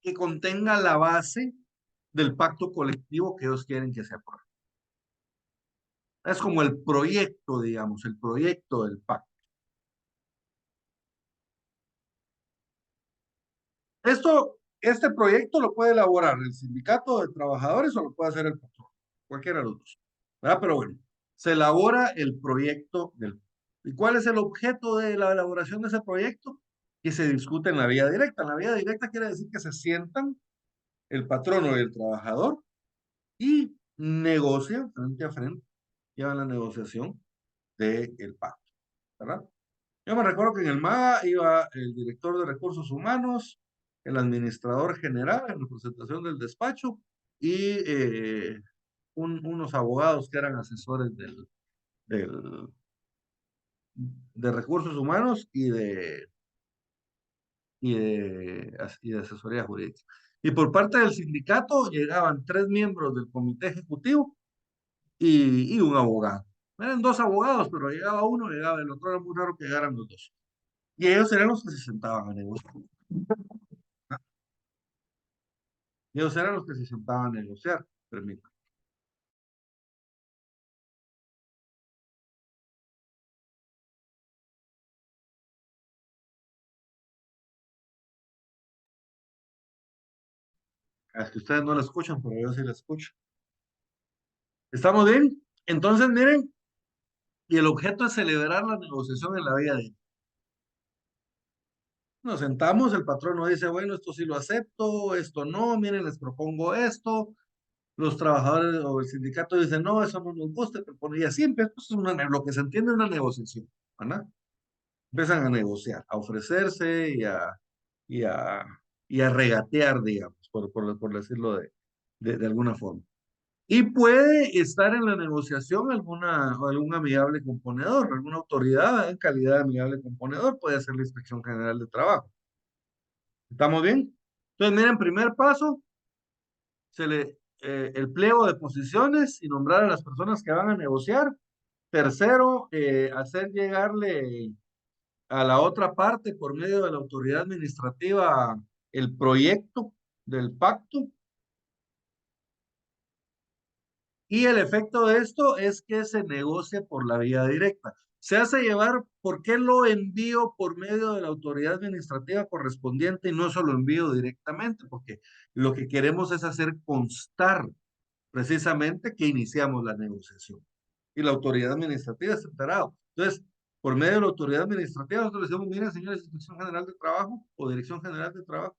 Que contenga la base del pacto colectivo que ellos quieren que se apruebe. Es como el proyecto, digamos, el proyecto del pacto. Este proyecto lo puede elaborar el sindicato de trabajadores o lo puede hacer el patrón, cualquiera de los dos, ¿verdad? Pero bueno, se elabora el proyecto del... ¿Y cuál es el objeto de la elaboración de ese proyecto? Que se discute en la vía directa. En la vía directa quiere decir que se sientan el patrono y el trabajador y negocian frente a frente, llevan la negociación del pacto, ¿verdad? Yo me recuerdo que en el MAGA iba el director de recursos humanos, el administrador general en representación del despacho y unos abogados que eran asesores del, de recursos humanos y de asesoría jurídica. Y por parte del sindicato llegaban tres miembros del comité ejecutivo y un abogado. Eran dos abogados, pero llegaba uno, llegaba el otro, era muy raro que llegaran los dos. Y ellos eran los que se sentaban a negociar. Ellos eran los que se sentaban a negociar. Permítanme. Es que ustedes no la escuchan, pero yo sí la escucho. ¿Estamos bien? Entonces, miren, y el objeto es celebrar la negociación en la vida de nos sentamos, el patrón nos dice, bueno, esto sí lo acepto, esto no, miren, les propongo esto. Los trabajadores o el sindicato dicen, no, eso no nos gusta, y así empieza, pues, lo que se entiende es una negociación, ¿verdad? Empiezan a negociar, a ofrecerse y a, y a regatear, digamos, por decirlo de alguna forma. Y puede estar en la negociación algún amigable componedor, alguna autoridad en calidad de amigable componedor, puede ser la Inspección General de Trabajo. ¿Estamos bien? Entonces, miren, primer paso, el pliego de posiciones y nombrar a las personas que van a negociar. Tercero, hacer llegarle a la otra parte por medio de la autoridad administrativa el proyecto del pacto. Y el efecto de esto es que se negocie por la vía directa. Se hace llevar, ¿por qué lo envío por medio de la autoridad administrativa correspondiente y no solo envío directamente? Porque lo que queremos es hacer constar precisamente que iniciamos la negociación. Y la autoridad administrativa está enterado. Entonces, por medio de la autoridad administrativa, nosotros le decimos, miren, señores, Inspección General de Trabajo o Dirección General de Trabajo,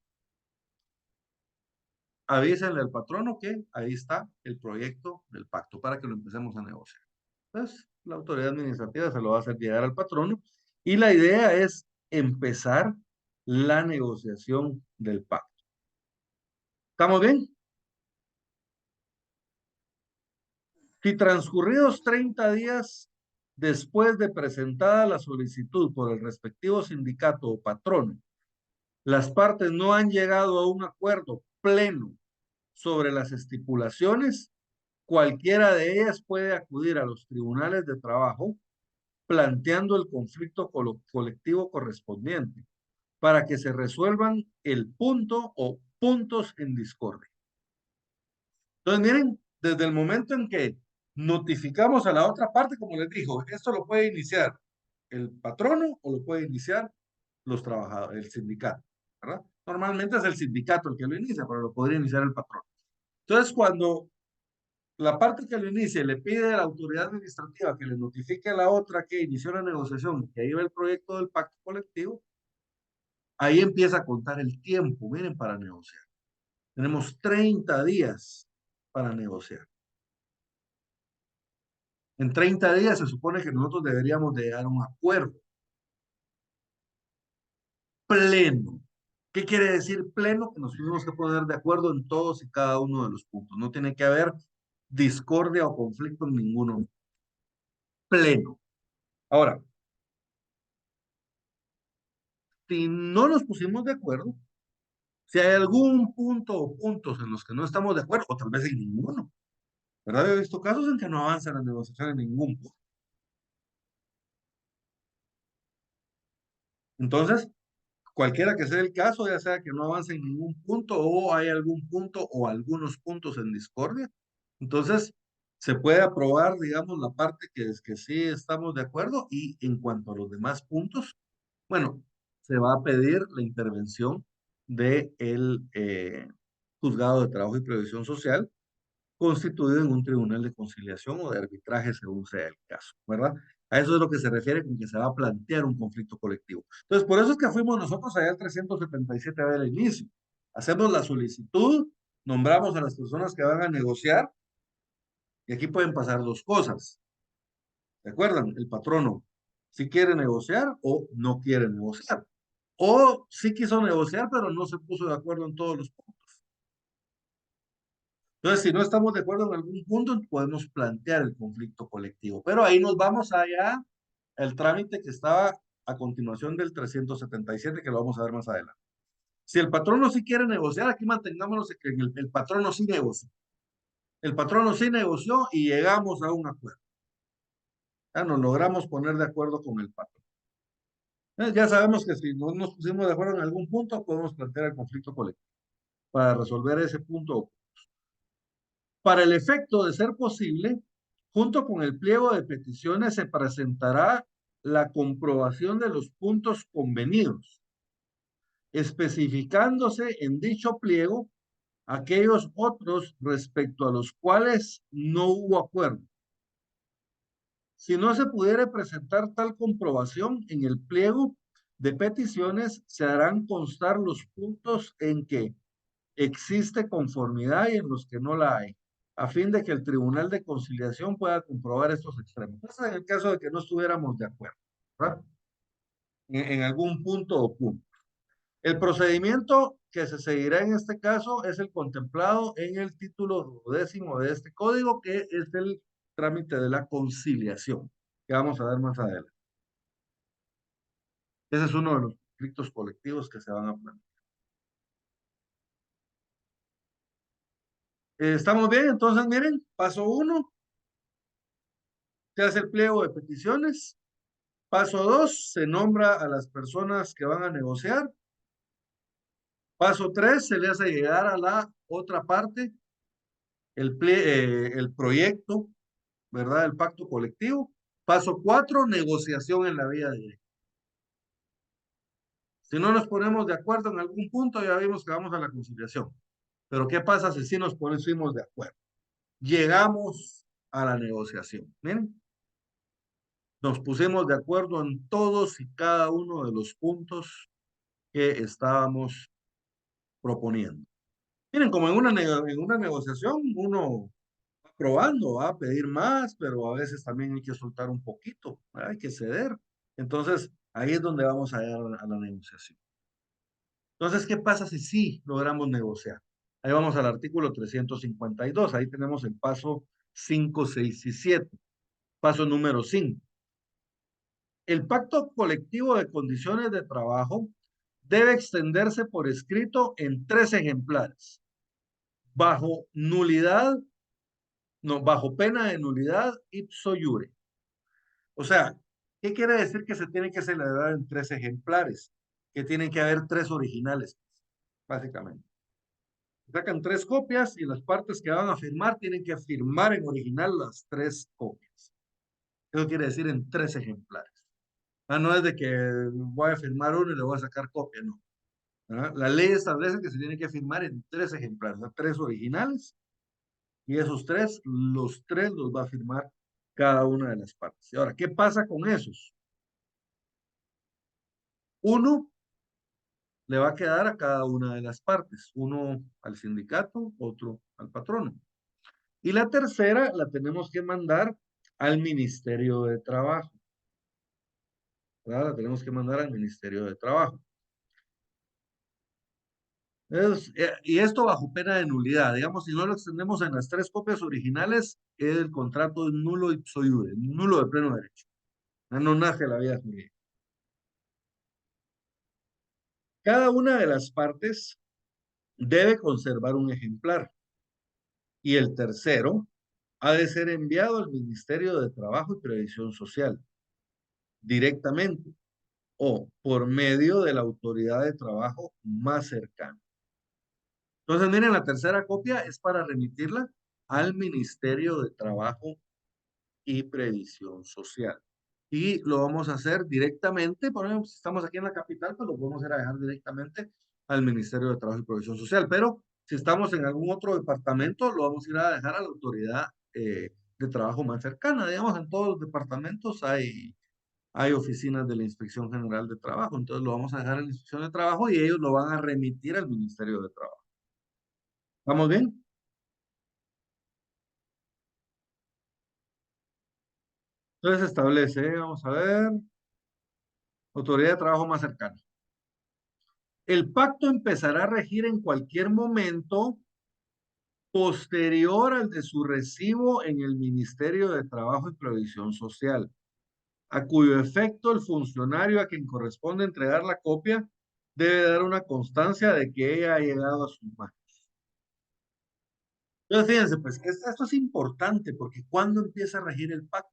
avísenle al patrono que ahí está el proyecto del pacto para que lo empecemos a negociar. Entonces, la autoridad administrativa se lo va a hacer llegar al patrono y la idea es empezar la negociación del pacto. ¿Estamos bien? Si transcurridos 30 días después de presentada la solicitud por el respectivo sindicato o patrono, las partes no han llegado a un acuerdo pleno sobre las estipulaciones, cualquiera de ellas puede acudir a los tribunales de trabajo planteando el conflicto colectivo correspondiente para que se resuelvan el punto o puntos en discordia. Entonces, miren, desde el momento en que notificamos a la otra parte, como les dijo, esto lo puede iniciar el patrono o lo puede iniciar los trabajadores, el sindicato, ¿verdad? Normalmente es el sindicato el que lo inicia, pero lo podría iniciar el patrono. Entonces, cuando la parte que lo inicie le pide a la autoridad administrativa que le notifique a la otra que inició la negociación, que ahí va el proyecto del pacto colectivo, ahí empieza a contar el tiempo, miren, para negociar. Tenemos 30 días para negociar. En 30 días se supone que nosotros deberíamos de llegar a un acuerdo pleno. ¿Qué quiere decir pleno? Que nos tenemos que poner de acuerdo en todos y cada uno de los puntos. No tiene que haber discordia o conflicto en ninguno. Pleno. Ahora, si no nos pusimos de acuerdo, si hay algún punto o puntos en los que no estamos de acuerdo, o tal vez en ninguno, ¿verdad? He visto casos en que no avanzan las negociaciones en ningún punto. Entonces, cualquiera que sea el caso, ya sea que no avance en ningún punto o hay algún punto o algunos puntos en discordia, entonces se puede aprobar, digamos, la parte que es que sí estamos de acuerdo y en cuanto a los demás puntos, bueno, se va a pedir la intervención del juzgado de trabajo y previsión social constituido en un tribunal de conciliación o de arbitraje según sea el caso, ¿verdad? A eso es lo que se refiere con que se va a plantear un conflicto colectivo. Entonces, por eso es que fuimos nosotros allá al 377 a ver el inicio. Hacemos la solicitud, nombramos a las personas que van a negociar y aquí pueden pasar dos cosas. ¿Se acuerdan? El patrono si quiere negociar o no quiere negociar. O sí quiso negociar, pero no se puso de acuerdo en todos los puntos. Entonces, si no estamos de acuerdo en algún punto, podemos plantear el conflicto colectivo. Pero ahí nos vamos allá el trámite que estaba a continuación del 377, que lo vamos a ver más adelante. Si el patrono sí quiere negociar, aquí mantengámonos que el patrono sí negoció. El patrono sí negoció y llegamos a un acuerdo. Ya nos logramos poner de acuerdo con el patrón. Ya sabemos que si no nos pusimos de acuerdo en algún punto, podemos plantear el conflicto colectivo para resolver ese punto. Para el efecto de ser posible, junto con el pliego de peticiones se presentará la comprobación de los puntos convenidos, especificándose en dicho pliego aquellos otros respecto a los cuales no hubo acuerdo. Si no se pudiera presentar tal comprobación en el pliego de peticiones, se harán constar los puntos en que existe conformidad y en los que no la hay, a fin de que el Tribunal de Conciliación pueda comprobar estos extremos. Eso en el caso de que no estuviéramos de acuerdo, ¿verdad? En algún punto o punto. El procedimiento que se seguirá en este caso es el contemplado en el título 10º de este código, que es el trámite de la conciliación, que vamos a ver más adelante. Ese es uno de los conflictos colectivos que se van a plantear. ¿Estamos bien? Entonces, miren, paso 1, se hace el pliego de peticiones. Paso 2, se nombra a las personas que van a negociar. Paso 3, se le hace llegar a la otra parte el proyecto, ¿verdad? El pacto colectivo. Paso 4, negociación en la vía directa. Si no nos ponemos de acuerdo en algún punto, ya vimos que vamos a la conciliación. Pero ¿qué pasa si sí nos pusimos de acuerdo? Llegamos a la negociación. Miren, nos pusimos de acuerdo en todos y cada uno de los puntos que estábamos proponiendo. Miren, como en una negociación, uno va probando, va a pedir más, pero a veces también hay que soltar un poquito, ¿verdad? Hay que ceder. Entonces, ahí es donde vamos a llegar a la negociación. Entonces, ¿qué pasa si sí logramos negociar? Ahí vamos al artículo 352, ahí tenemos el paso 5, 6 y 7. Paso número 5. El pacto colectivo de condiciones de trabajo debe extenderse por escrito en 3 ejemplares, bajo nulidad, no, bajo pena de nulidad ipso iure. O sea, ¿qué quiere decir que se tiene que celebrar en 3 ejemplares? Que tienen que haber 3 originales, básicamente. Sacan 3 copias y las partes que van a firmar tienen que firmar en original las 3 copias. Eso quiere decir en 3 ejemplares. No es de que voy a firmar uno y le voy a sacar copia, no. La ley establece que se tiene que firmar en 3 ejemplares, 3 originales, y esos 3, los 3 los va a firmar cada una de las partes. Y ahora, ¿qué pasa con esos? Uno le va a quedar a cada una de las partes, uno al sindicato, otro al patrono. Y la tercera la tenemos que mandar al Ministerio de Trabajo. ¿Verdad? La tenemos que mandar al Ministerio de Trabajo. Y esto bajo pena de nulidad. Digamos, si no lo extendemos en las 3 copias originales, el contrato es nulo ipso iure, nulo de pleno derecho. No nace la vida jurídica. Cada una de las partes debe conservar un ejemplar. Y el tercero ha de ser enviado al Ministerio de Trabajo y Previsión Social, directamente o por medio de la autoridad de trabajo más cercana. Entonces, miren, la tercera copia es para remitirla al Ministerio de Trabajo y Previsión Social. Y lo vamos a hacer directamente, por ejemplo, si estamos aquí en la capital, pues lo podemos ir a dejar directamente al Ministerio de Trabajo y Previsión Social. Pero si estamos en algún otro departamento, lo vamos a ir a dejar a la autoridad de trabajo más cercana. Digamos, en todos los departamentos hay oficinas de la Inspección General de Trabajo, entonces lo vamos a dejar en la Inspección de Trabajo y ellos lo van a remitir al Ministerio de Trabajo. ¿Estamos bien? Entonces establece, vamos a ver, autoridad de trabajo más cercana. El pacto empezará a regir en cualquier momento posterior al de su recibo en el Ministerio de Trabajo y Previsión Social, a cuyo efecto el funcionario a quien corresponde entregar la copia debe dar una constancia de que ella ha llegado a sus manos. Entonces, fíjense, pues esto es importante porque ¿cuándo empieza a regir el pacto?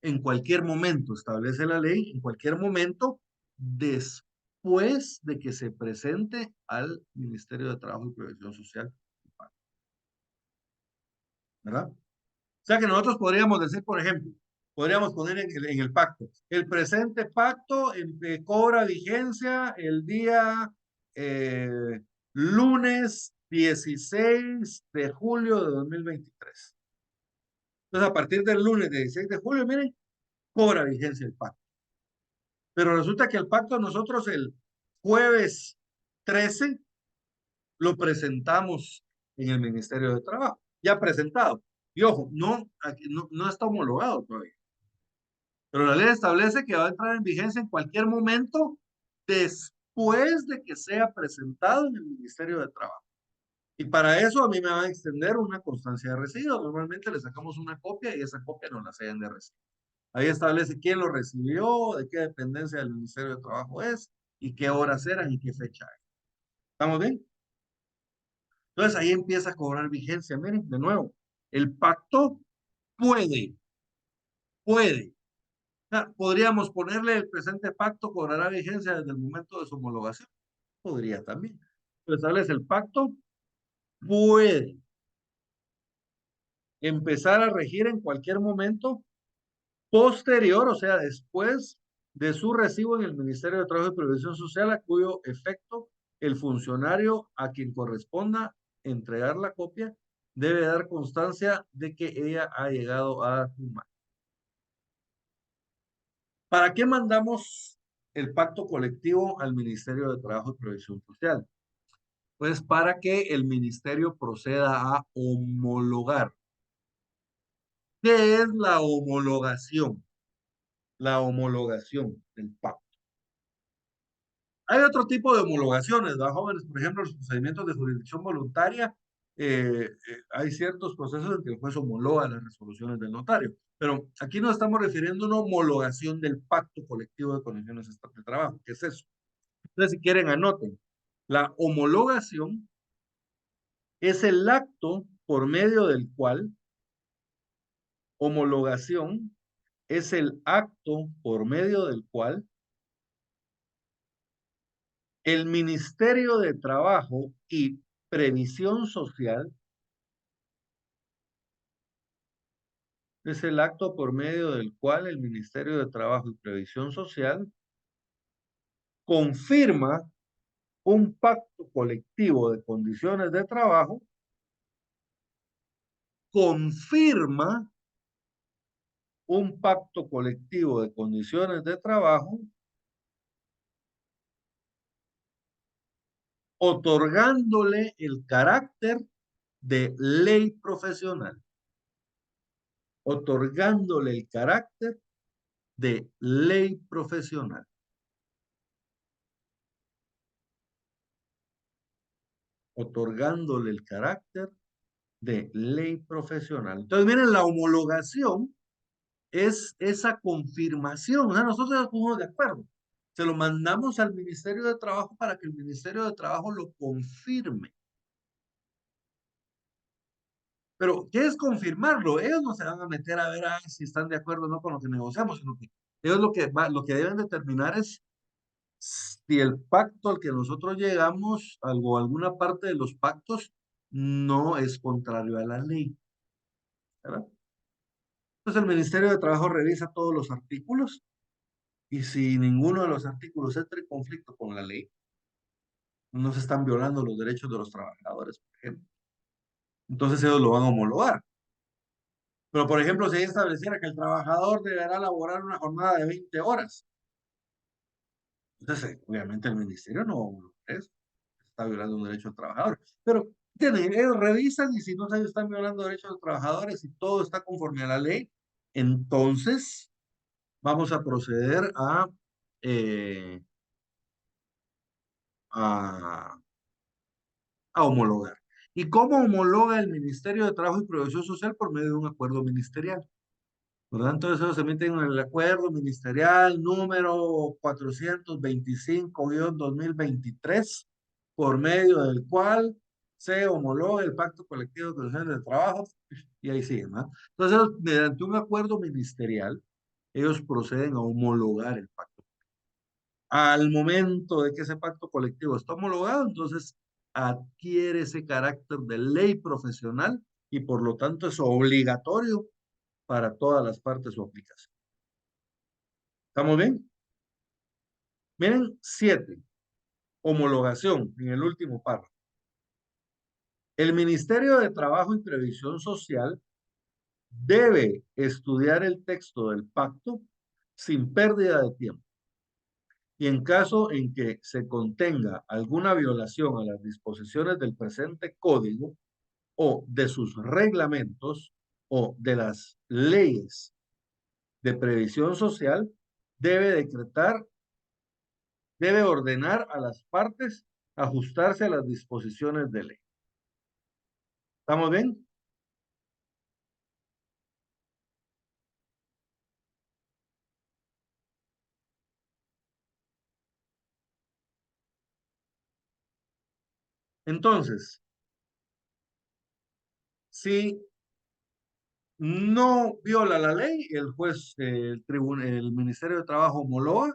En cualquier momento, establece la ley, en cualquier momento después de que se presente al Ministerio de Trabajo y Previsión Social, ¿verdad? O sea que nosotros podríamos decir, por ejemplo, podríamos poner en el pacto, el presente pacto cobra vigencia el día lunes 16 de julio de 2023. Entonces, a partir del lunes de 16 de julio, miren, cobra vigencia el pacto. Pero resulta que el pacto nosotros el jueves 13 lo presentamos en el Ministerio de Trabajo, ya presentado. Y ojo, no está homologado todavía. Pero la ley establece que va a entrar en vigencia en cualquier momento después de que sea presentado en el Ministerio de Trabajo. Y para eso a mí me van a extender una constancia de recibo. Normalmente le sacamos una copia y esa copia nos la sellan de recibo. Ahí establece quién lo recibió, de qué dependencia del Ministerio de Trabajo es, y qué horas eran y qué fecha es. ¿Estamos bien? Entonces ahí empieza a cobrar vigencia. Miren, de nuevo, el pacto puede. O sea, podríamos ponerle el presente pacto cobrará vigencia desde el momento de su homologación. Podría también. Pero establece el pacto puede empezar a regir en cualquier momento posterior, o sea, después de su recibo en el Ministerio de Trabajo y Previsión Social, a cuyo efecto el funcionario a quien corresponda entregar la copia debe dar constancia de que ella ha llegado a su mano. ¿Para qué mandamos el pacto colectivo al Ministerio de Trabajo y Previsión Social? Pues para que el ministerio proceda a homologar. ¿Qué es la homologación? La homologación del pacto. Hay otro tipo de homologaciones, ¿verdad, jóvenes? Por ejemplo, los procedimientos de jurisdicción voluntaria, hay ciertos procesos en que el juez homologa las resoluciones del notario. Pero aquí nos estamos refiriendo a una homologación del pacto colectivo de condiciones de trabajo. ¿Qué es eso? Entonces, si quieren, anoten. La homologación es el acto por medio del cual, homologación es el acto por medio del cual el Ministerio de Trabajo y Previsión Social es el acto por medio del cual el Ministerio de Trabajo y Previsión Social confirma un pacto colectivo de condiciones de trabajo, confirma un pacto colectivo de condiciones de trabajo, otorgándole el carácter de ley profesional, otorgándole el carácter de ley profesional, otorgándole el carácter de ley profesional. Entonces, miren, la homologación es esa confirmación. O sea, nosotros ya estamos de acuerdo. Se lo mandamos al Ministerio de Trabajo para que el Ministerio de Trabajo lo confirme. Pero, ¿qué es confirmarlo? Ellos no se van a meter a ver si están de acuerdo o no con lo que negociamos, sino que ellos lo que deben determinar es si el pacto al que nosotros llegamos, alguna parte de los pactos, no es contrario a la ley, ¿verdad? Entonces el Ministerio de Trabajo revisa todos los artículos y si ninguno de los artículos entra en conflicto con la ley, no se están violando los derechos de los trabajadores, por ejemplo. Entonces ellos lo van a homologar. Pero, por ejemplo, si estableciera que el trabajador deberá laborar una jornada de 20 horas, entonces obviamente el ministerio no es, está violando un derecho del trabajador. Pero ¿entienden? Ellos revisan y si no se están violando derechos de los trabajadores y todo está conforme a la ley, entonces vamos a proceder eh, a, a homologar. ¿Y cómo homologa el Ministerio de Trabajo y Previsión Social? Por medio de un acuerdo ministerial. Por lo tanto, eso se mete en el acuerdo ministerial número 425-2023, por medio del cual se homologa el Pacto Colectivo de Condiciones de Trabajo, y ahí sigue, ¿no? Entonces, mediante un acuerdo ministerial, ellos proceden a homologar el pacto. Al momento de que ese pacto colectivo está homologado, entonces adquiere ese carácter de ley profesional y por lo tanto es obligatorio para todas las partes su aplicación. ¿Estamos bien? Miren, 7. Homologación, en el último párrafo. El Ministerio de Trabajo y Previsión Social debe estudiar el texto del pacto sin pérdida de tiempo y en caso en que se contenga alguna violación a las disposiciones del presente código o de sus reglamentos o de las leyes de previsión social, debe ordenar a las partes ajustarse a las disposiciones de ley. ¿Estamos bien? Entonces, si no viola la ley, el juez, el Ministerio de Trabajo homologa.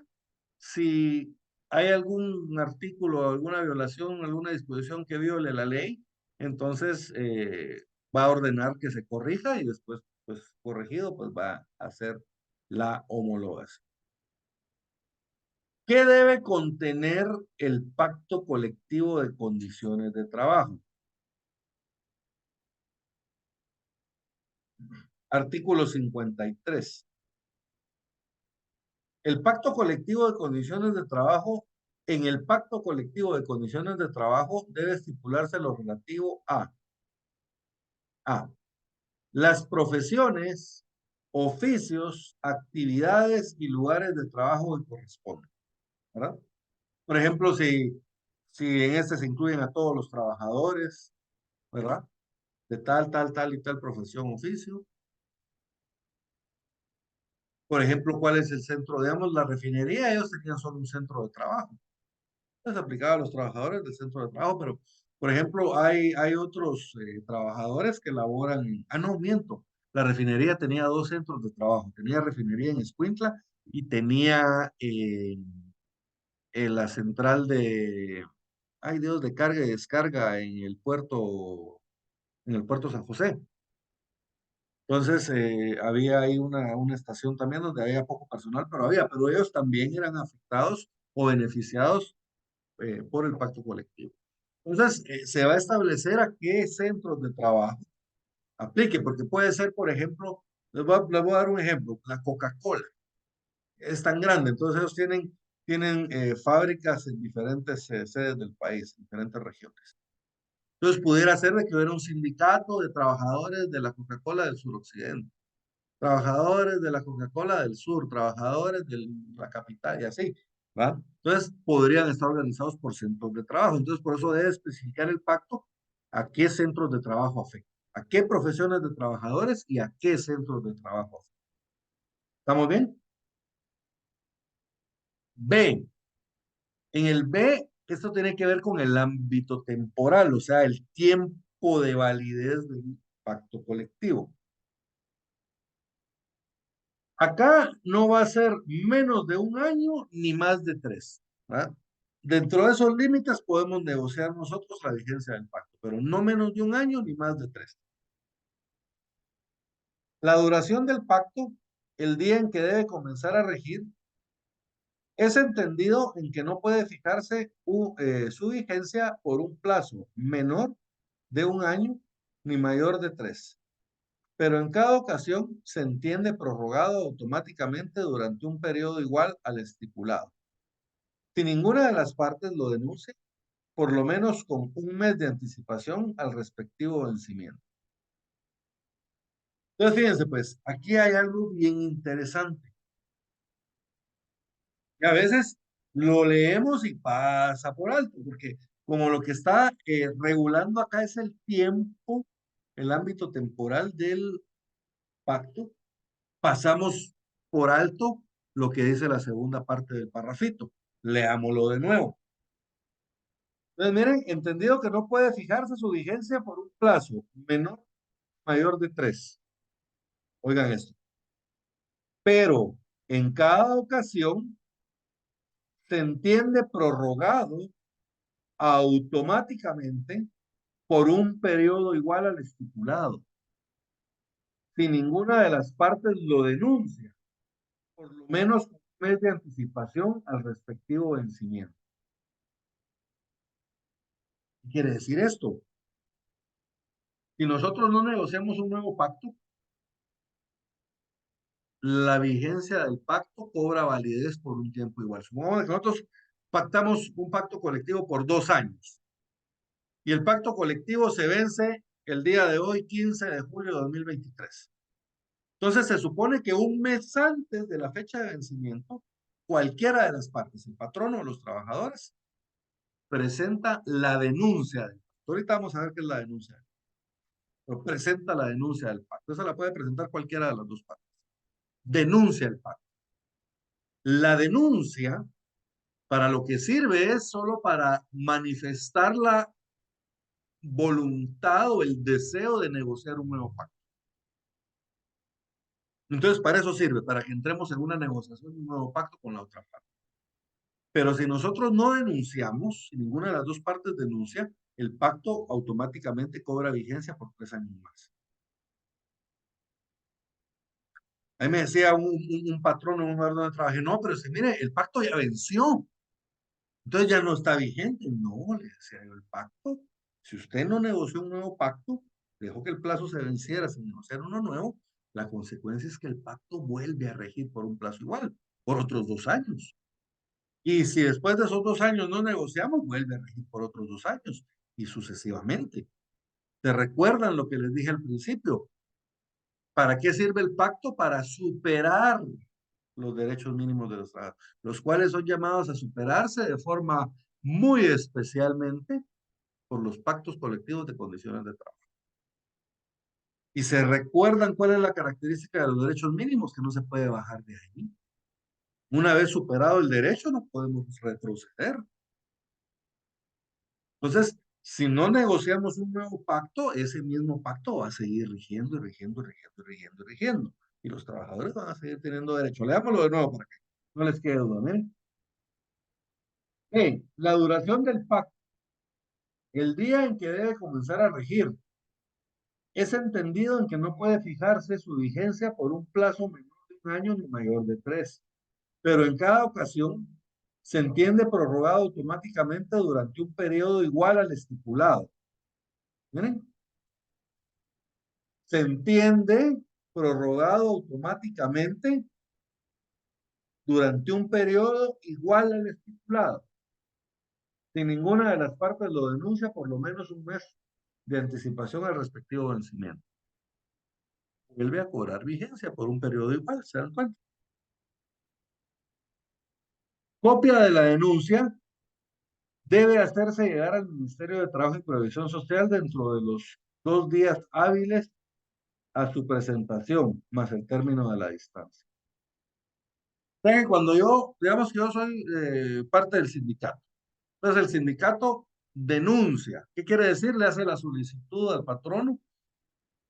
Si hay algún artículo, alguna violación, alguna disposición que viole la ley, entonces va a ordenar que se corrija y después, pues corregido, pues va a hacer la homologación. ¿Qué debe contener el pacto colectivo de condiciones de trabajo? Artículo 53. El pacto colectivo de condiciones de trabajo, en el pacto colectivo de condiciones de trabajo debe estipularse lo relativo a las profesiones, oficios, actividades y lugares de trabajo que corresponden, ¿verdad? Por ejemplo, si en este se incluyen a todos los trabajadores, ¿verdad? De tal y tal profesión, oficio. Por ejemplo, ¿cuál es el centro? Digamos, la refinería, ellos tenían solo un centro de trabajo. Es aplicado a los trabajadores del centro de trabajo, pero, por ejemplo, hay otros trabajadores que laboran no, miento. La refinería tenía dos centros de trabajo. Tenía refinería en Escuintla y tenía en la central de, ay Dios, de carga y descarga en el puerto San José. Entonces, había ahí una estación también donde había poco personal, pero ellos también eran afectados o beneficiados por el pacto colectivo. Entonces, se va a establecer a qué centros de trabajo aplique, porque puede ser, por ejemplo, les voy a dar un ejemplo, la Coca-Cola es tan grande, entonces ellos tienen fábricas en diferentes sedes del país, en diferentes regiones. Entonces, pudiera ser de que hubiera un sindicato de trabajadores de la Coca-Cola del suroccidente, trabajadores de la Coca-Cola del sur, trabajadores de la capital y así, ¿va? Entonces, podrían estar organizados por centros de trabajo. Entonces, por eso debe especificar el pacto a qué centros de trabajo afecta, a qué profesiones de trabajadores y a qué centros de trabajo afecta. ¿Estamos bien? B. En el B, esto tiene que ver con el ámbito temporal, o sea, el tiempo de validez del pacto colectivo. Acá no va a ser menos de un año ni más de 3, ¿verdad? Dentro de esos límites podemos negociar nosotros la vigencia del pacto, pero no menos de un año ni más de 3. La duración del pacto, el día en que debe comenzar a regir, es entendido en que no puede fijarse su vigencia por un plazo menor de un año ni mayor de 3, pero en cada ocasión se entiende prorrogado automáticamente durante un periodo igual al estipulado. Si ninguna de las partes lo denuncia, por lo menos con un mes de anticipación al respectivo vencimiento. Entonces, fíjense, pues, aquí hay algo bien interesante. Y a veces lo leemos y pasa por alto, porque como lo que está regulando acá es el tiempo, el ámbito temporal del pacto, pasamos por alto lo que dice la segunda parte del parrafito. Leámoslo de nuevo. Entonces, miren, entendido que no puede fijarse su vigencia por un plazo menor o mayor de 3. Oigan esto. Pero en cada ocasión se entiende prorrogado automáticamente por un periodo igual al estipulado, si ninguna de las partes lo denuncia, por lo menos un mes de anticipación al respectivo vencimiento. ¿Qué quiere decir esto? Si nosotros no negociamos un nuevo pacto, la vigencia del pacto cobra validez por un tiempo igual. Supongamos que nosotros pactamos un pacto colectivo por 2 años y el pacto colectivo se vence el día de hoy, 15 de julio de 2023. Entonces se supone que un mes antes de la fecha de vencimiento, cualquiera de las partes, el patrono o los trabajadores, presenta la denuncia del pacto. Ahorita vamos a ver qué es la denuncia. Pero presenta la denuncia del pacto. Esa la puede presentar cualquiera de las dos partes. Denuncia el pacto. La denuncia, para lo que sirve es solo para manifestar la voluntad o el deseo de negociar un nuevo pacto. Entonces, para eso sirve, para que entremos en una negociación de un nuevo pacto con la otra parte. Pero si nosotros no denunciamos, si ninguna de las dos partes denuncia, el pacto automáticamente cobra vigencia por 3 años más. Ahí me decía un patrón en un lugar donde trabajé, no, pero si mire, el pacto ya venció. Entonces ya no está vigente. No, le decía yo, el pacto, si usted no negoció un nuevo pacto, dejó que el plazo se venciera sin negociar uno nuevo, la consecuencia es que el pacto vuelve a regir por un plazo igual, por otros 2 años. Y si después de esos 2 años no negociamos, vuelve a regir por otros 2 años y sucesivamente. ¿Te recuerdan lo que les dije al principio? ¿Para qué sirve el pacto? Para superar los derechos mínimos de los trabajadores, los cuales son llamados a superarse de forma muy especialmente por los pactos colectivos de condiciones de trabajo. Y se recuerdan cuál es la característica de los derechos mínimos, que no se puede bajar de ahí. Una vez superado el derecho, no podemos retroceder. Entonces, si no negociamos un nuevo pacto, ese mismo pacto va a seguir rigiendo, rigiendo, rigiendo, rigiendo, rigiendo. Y los trabajadores van a seguir teniendo derecho. Leámoslo de nuevo para que no les quede duda. ¿Miren? La duración del pacto, el día en que debe comenzar a regir, es entendido en que no puede fijarse su vigencia por un plazo menor de 1 año ni mayor de 3, pero en cada ocasión se entiende prorrogado automáticamente durante un periodo igual al estipulado. Miren, se entiende prorrogado automáticamente durante un periodo igual al estipulado. Si ninguna de las partes lo denuncia, por lo menos un mes de anticipación al respectivo vencimiento. Vuelve a cobrar vigencia por un periodo igual, ¿se dan cuenta? Copia de la denuncia debe hacerse llegar al Ministerio de Trabajo y Previsión Social dentro de los 2 días hábiles a su presentación, más el término de la distancia. Cuando yo, digamos que yo soy parte del sindicato, entonces el sindicato denuncia. ¿Qué quiere decir? Le hace la solicitud al patrono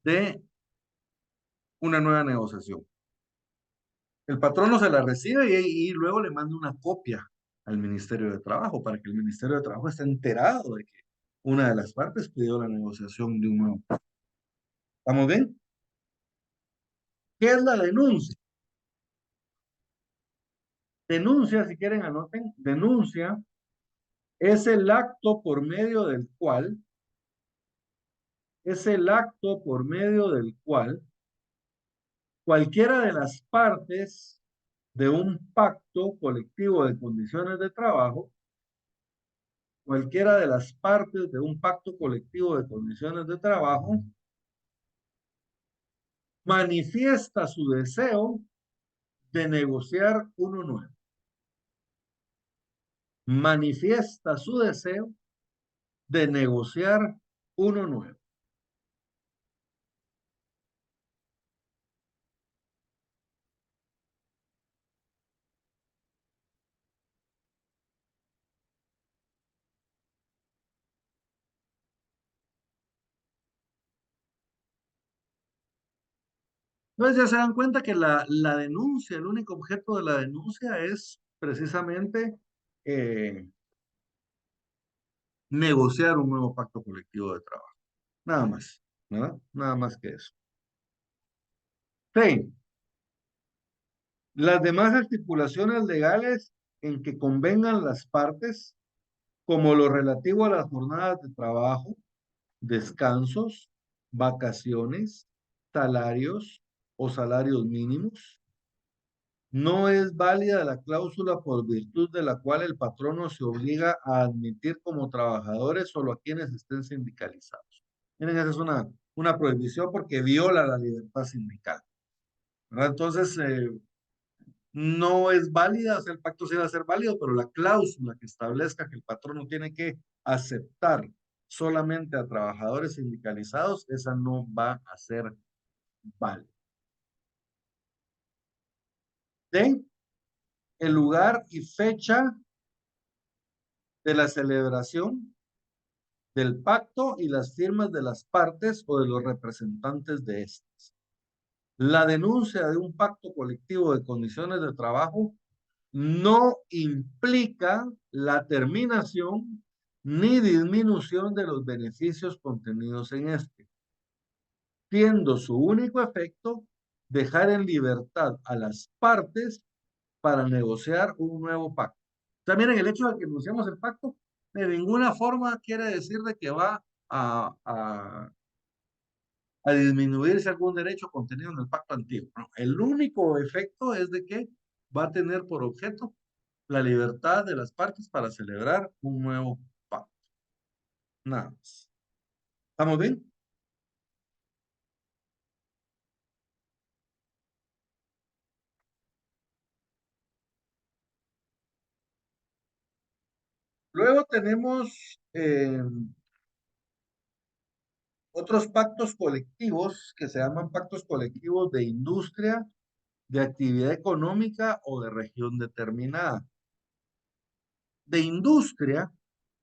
de una nueva negociación. El patrono se la recibe y luego le manda una copia al Ministerio de Trabajo para que el Ministerio de Trabajo esté enterado de que una de las partes pidió la negociación de un nuevo pacto. ¿Estamos bien? ¿Qué es la denuncia? Denuncia, si quieren anoten, denuncia es el acto por medio del cual, cualquiera de las partes de un pacto colectivo de condiciones de trabajo, cualquiera de las partes de un pacto colectivo de condiciones de trabajo, manifiesta su deseo de negociar uno nuevo. Manifiesta su deseo de negociar uno nuevo. Entonces ya se dan cuenta que la denuncia, el único objeto de la denuncia es precisamente negociar un nuevo pacto colectivo de trabajo. Nada más, ¿verdad? Nada más que eso. Sí. Las demás estipulaciones legales en que convengan las partes, como lo relativo a las jornadas de trabajo, descansos, vacaciones, salarios o salarios mínimos. No es válida la cláusula por virtud de la cual el patrono se obliga a admitir como trabajadores solo a quienes estén sindicalizados. Miren, esa es una prohibición porque viola la libertad sindical, ¿verdad? Entonces, no es válida, o sea, el pacto sí va a ser válido, pero la cláusula que establezca que el patrono tiene que aceptar solamente a trabajadores sindicalizados, esa no va a ser válida. D, el lugar y fecha de la celebración del pacto y las firmas de las partes o de los representantes de estas. La denuncia de un pacto colectivo de condiciones de trabajo no implica la terminación ni disminución de los beneficios contenidos en este, siendo su único efecto dejar en libertad a las partes para negociar un nuevo pacto. También en el hecho de que negociamos el pacto, de ninguna forma quiere decir de que va a disminuirse algún derecho contenido en el pacto antiguo. No, el único efecto es de que va a tener por objeto la libertad de las partes para celebrar un nuevo pacto. Nada más. ¿Estamos bien? Luego tenemos otros pactos colectivos que se llaman pactos colectivos de industria, de actividad económica o de región determinada. De industria,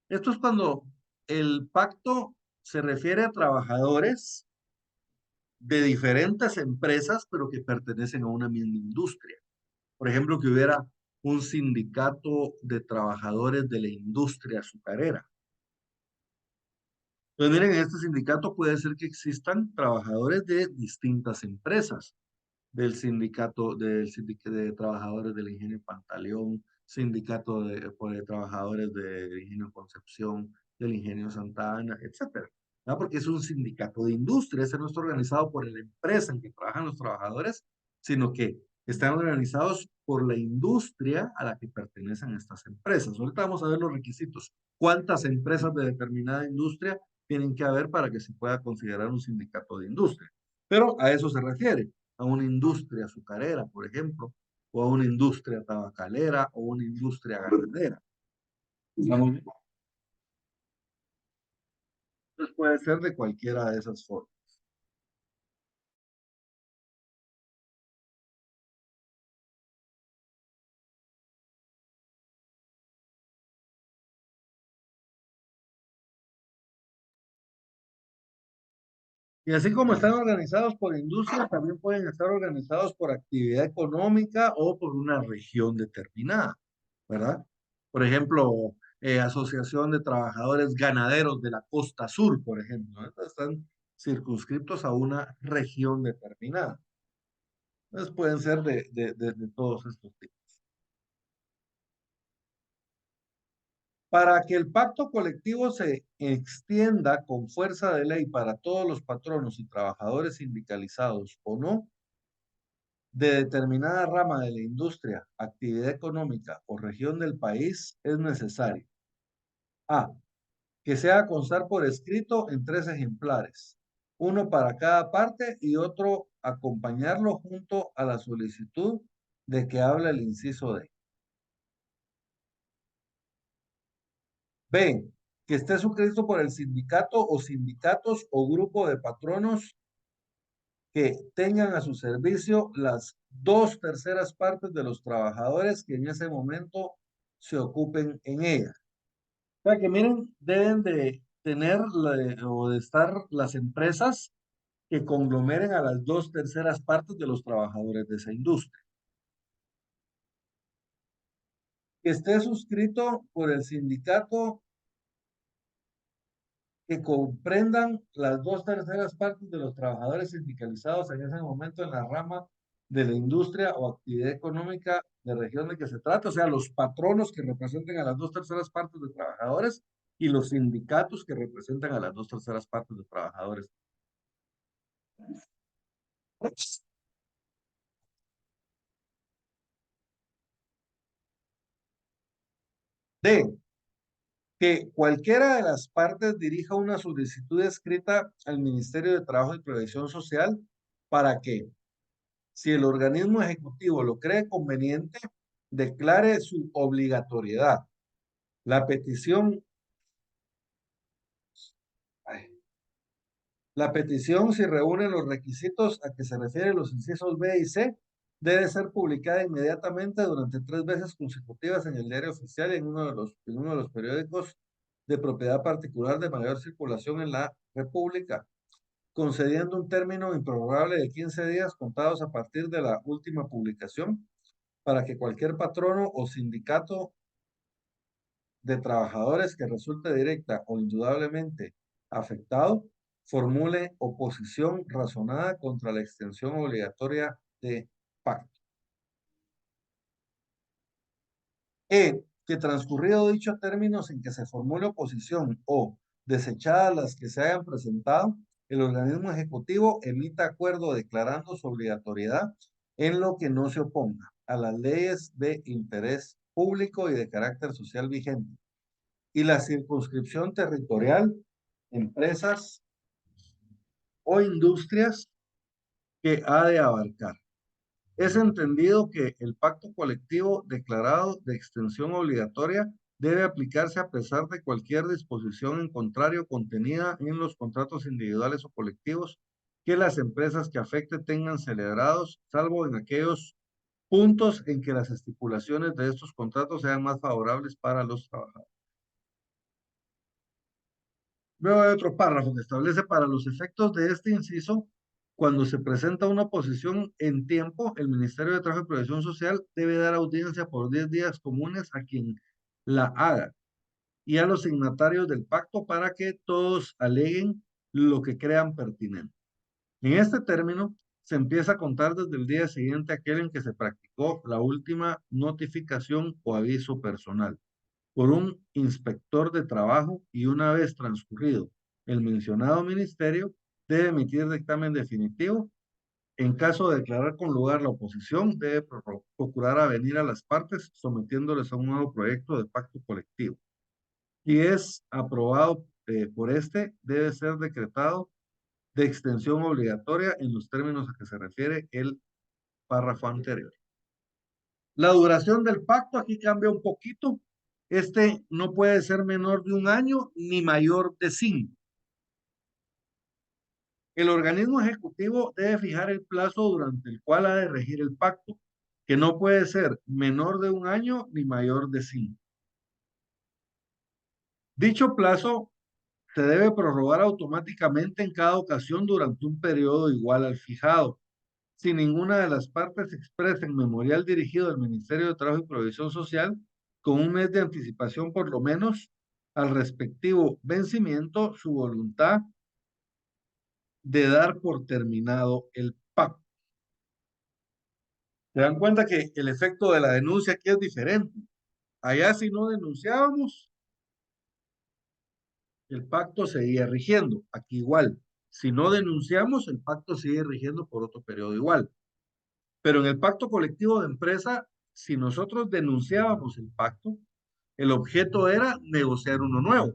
esto es cuando el pacto se refiere a trabajadores de diferentes empresas, pero que pertenecen a una misma industria. Por ejemplo, que hubiera un sindicato de trabajadores de la industria azucarera. Pues miren, en este sindicato puede ser que existan trabajadores de distintas empresas, del sindicato de trabajadores del Ingenio Pantaleón, sindicato de trabajadores del Ingenio Concepción, del Ingenio Santa Ana, etcétera. ¿No? Porque es un sindicato de industria, ese no está organizado por la empresa en que trabajan los trabajadores, sino que están organizados por la industria a la que pertenecen estas empresas. Ahorita vamos a ver los requisitos. ¿Cuántas empresas de determinada industria tienen que haber para que se pueda considerar un sindicato de industria? Pero a eso se refiere, a una industria azucarera, por ejemplo, o a una industria tabacalera o una industria ganadera. ¿Estamos bien? Entonces puede ser de cualquiera de esas formas. Y así como están organizados por industria, también pueden estar organizados por actividad económica o por una región determinada, ¿verdad? Por ejemplo, Asociación de Trabajadores Ganaderos de la Costa Sur, por ejemplo, ¿no? Entonces, están circunscriptos a una región determinada. Entonces pueden ser de todos estos tipos. Para que el pacto colectivo se extienda con fuerza de ley para todos los patronos y trabajadores sindicalizados o no, de determinada rama de la industria, actividad económica o región del país, es necesario: A, que sea constar por escrito en 3 ejemplares, uno para cada parte y otro acompañarlo junto a la solicitud de que habla el inciso D. B, que esté suscrito por el sindicato o sindicatos o grupo de patronos que tengan a su servicio las 2/3 partes de los trabajadores que en ese momento se ocupen en ella. O sea que miren, deben de tener o de estar las empresas que conglomeren a las 2/3 partes de los trabajadores de esa industria. Que esté suscrito por el sindicato que comprendan las 2/3 partes de los trabajadores sindicalizados en ese momento en la rama de la industria o actividad económica de región de que se trata, o sea, los patronos que representen a las 2/3 partes de trabajadores y los sindicatos que representan a las 2/3 partes de trabajadores D, que cualquiera de las partes dirija una solicitud escrita al Ministerio de Trabajo y Previsión Social para que, si el organismo ejecutivo lo cree conveniente, declare su obligatoriedad. La petición, la petición, si reúne los requisitos a que se refieren los incisos B y C, debe ser publicada inmediatamente durante 3 veces consecutivas en el Diario Oficial y en uno de los periódicos de propiedad particular de mayor circulación en la República, concediendo un término improrrogable de 15 días contados a partir de la última publicación para que cualquier patrono o sindicato de trabajadores que resulte directa o indudablemente afectado formule oposición razonada contra la extensión obligatoria de pacto. Que transcurrido dicho término sin que se formule oposición o desechadas las que se hayan presentado, el organismo ejecutivo emita acuerdo declarando su obligatoriedad en lo que no se oponga a las leyes de interés público y de carácter social vigente y la circunscripción territorial, empresas o industrias que ha de abarcar. Es entendido que el pacto colectivo declarado de extensión obligatoria debe aplicarse a pesar de cualquier disposición en contrario contenida en los contratos individuales o colectivos que las empresas que afecte tengan celebrados, salvo en aquellos puntos en que las estipulaciones de estos contratos sean más favorables para los trabajadores. Luego hay otro párrafo que establece para los efectos de este inciso, cuando se presenta una oposición en tiempo, el Ministerio de Trabajo y Previsión Social debe dar audiencia por 10 días comunes a quien la haga y a los signatarios del pacto para que todos aleguen lo que crean pertinente. En este término, se empieza a contar desde el día siguiente a aquel en que se practicó la última notificación o aviso personal por un inspector de trabajo y una vez transcurrido el mencionado ministerio, debe emitir dictamen definitivo. En caso de declarar con lugar la oposición, debe procurar avenir a las partes sometiéndoles a un nuevo proyecto de pacto colectivo. Y es aprobado por este, debe ser decretado de extensión obligatoria en los términos a que se refiere el párrafo anterior. La duración del pacto aquí cambia un poquito. Este no puede ser menor de 1 año ni mayor de 5. El organismo ejecutivo debe fijar el plazo durante el cual ha de regir el pacto, que no puede ser menor de 1 año ni mayor de 5. Dicho plazo se debe prorrogar automáticamente en cada ocasión durante un periodo igual al fijado, si ninguna de las partes expresa en memorial dirigido al Ministerio de Trabajo y Previsión Social con 1 mes de anticipación por lo menos al respectivo vencimiento su voluntad de dar por terminado el pacto. Se dan cuenta que el efecto de la denuncia aquí es diferente. Allá si no denunciábamos, el pacto seguía rigiendo. Aquí igual. Si no denunciamos, el pacto sigue rigiendo por otro periodo igual. Pero en el pacto colectivo de empresa, si nosotros denunciábamos el pacto, el objeto era negociar uno nuevo,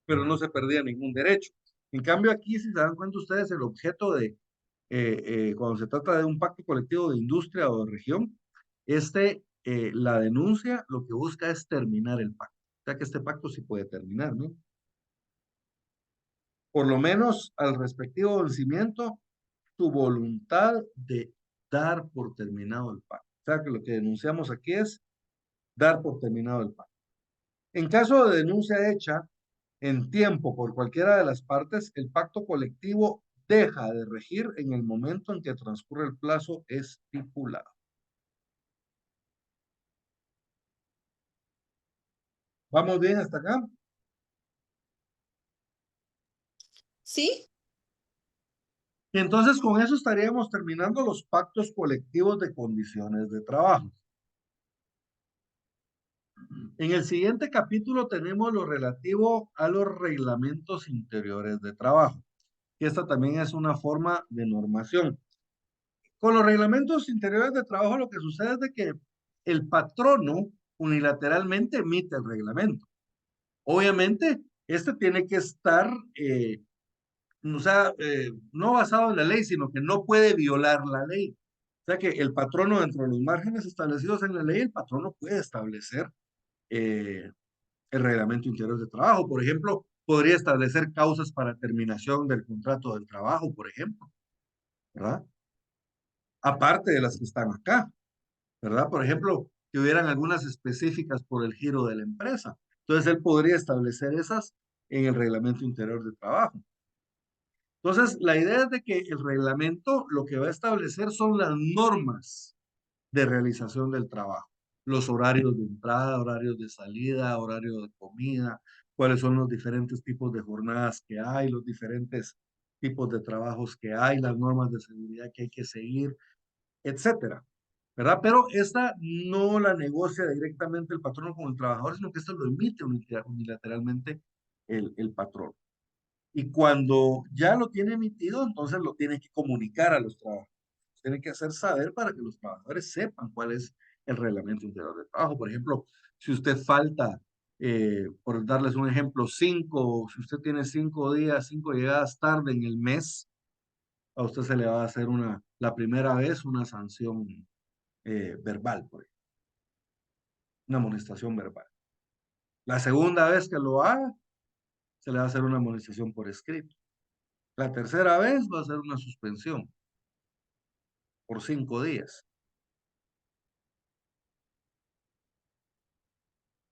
pero no se perdía ningún derecho. En cambio aquí, si se dan cuenta ustedes, el objeto de, cuando se trata de un pacto colectivo de industria o de región, la denuncia lo que busca es terminar el pacto. O sea que este pacto sí puede terminar, ¿no? Por lo menos al respectivo vencimiento, tu voluntad de dar por terminado el pacto. O sea que lo que denunciamos aquí es dar por terminado el pacto. En caso de denuncia hecha en tiempo por cualquiera de las partes, el pacto colectivo deja de regir en el momento en que transcurre el plazo estipulado. ¿Vamos bien hasta acá? ¿Sí? Y entonces con eso estaríamos terminando los pactos colectivos de condiciones de trabajo. En el siguiente capítulo tenemos lo relativo a los reglamentos interiores de trabajo. que esta también es una forma de normación. Con los reglamentos interiores de trabajo lo que sucede es de que el patrono unilateralmente emite el reglamento. Obviamente, este tiene que estar, o sea, no basado en la ley, sino que no puede violar la ley. O sea que el patrono, dentro de los márgenes establecidos en la ley, el patrono puede establecer eh, el reglamento interior de trabajo. Por ejemplo, podría establecer causas para terminación del contrato del trabajo, por ejemplo, ¿verdad? Aparte de las que están acá, ¿verdad? Por ejemplo, que hubieran algunas específicas por el giro de la empresa. Entonces, él podría establecer esas en el reglamento interior de trabajo. Entonces, la idea es de que el reglamento lo que va a establecer son las normas de realización del trabajo, los horarios de entrada, horarios de salida, horario de comida, cuáles son los diferentes tipos de jornadas que hay, los diferentes tipos de trabajos que hay, las normas de seguridad que hay que seguir, etcétera, ¿verdad? Pero esta no la negocia directamente el patrón con el trabajador, sino que esto lo emite unilateralmente el patrón. Y cuando ya lo tiene emitido, entonces lo tiene que comunicar a los trabajadores. Tiene que hacer saber para que los trabajadores sepan cuál es el reglamento interior de trabajo. Por ejemplo, si usted falta, por darles un ejemplo, si usted tiene 5 días, 5 llegadas tarde en el mes, a usted se le va a hacer la primera vez una sanción verbal, por ejemplo, una amonestación verbal. La segunda vez que lo haga, se le va a hacer una amonestación por escrito. La tercera vez va a ser una suspensión por 5 días.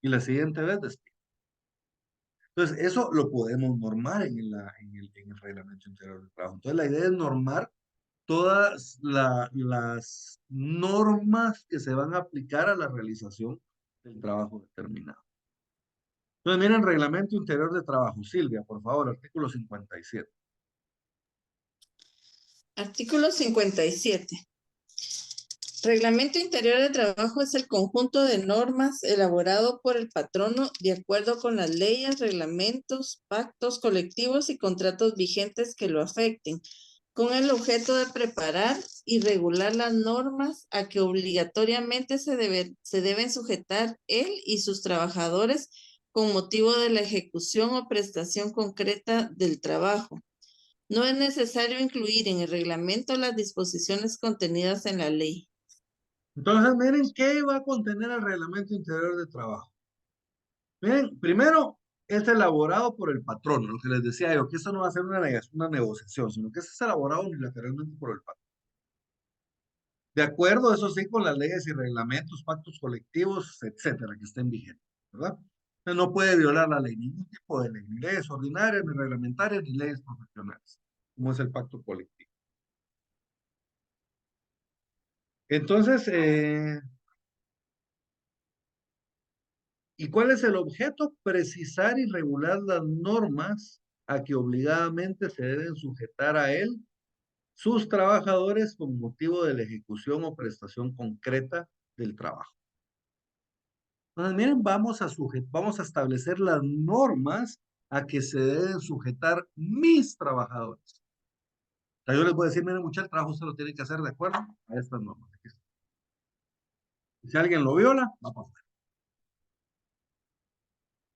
Y la siguiente vez despido. Entonces, eso lo podemos normar en el reglamento interior del trabajo. Entonces, la idea es normar todas las normas que se van a aplicar a la realización del trabajo determinado. Entonces, miren, reglamento interior de trabajo. Silvia, por favor, artículo 57. Artículo 57. Reglamento interior de trabajo es el conjunto de normas elaborado por el patrono de acuerdo con las leyes, reglamentos, pactos colectivos y contratos vigentes que lo afecten, con el objeto de preparar y regular las normas a que obligatoriamente se deben sujetar él y sus trabajadores con motivo de la ejecución o prestación concreta del trabajo. No es necesario incluir en el reglamento las disposiciones contenidas en la ley. Entonces, miren qué va a contener el reglamento interior de trabajo. Miren, primero, es elaborado por el patrono, lo que les decía yo, que esto no va a ser una negociación, sino que es elaborado unilateralmente por el patrono. De acuerdo, eso sí, con las leyes y reglamentos, pactos colectivos, etcétera, que estén vigentes, ¿verdad? Entonces, no puede violar la ley, ningún tipo de ley, ni leyes ordinarias, ni reglamentarias, ni leyes profesionales, como es el pacto colectivo. Entonces, ¿y cuál es el objeto? Precisar y regular las normas a que obligadamente se deben sujetar a él sus trabajadores con motivo de la ejecución o prestación concreta del trabajo. Entonces, miren, vamos a establecer las normas a que se deben sujetar mis trabajadores. O sea, yo les voy a decir, miren, muchachos, el trabajo se lo tiene que hacer de acuerdo a estas normas. Si alguien lo viola, va para afuera.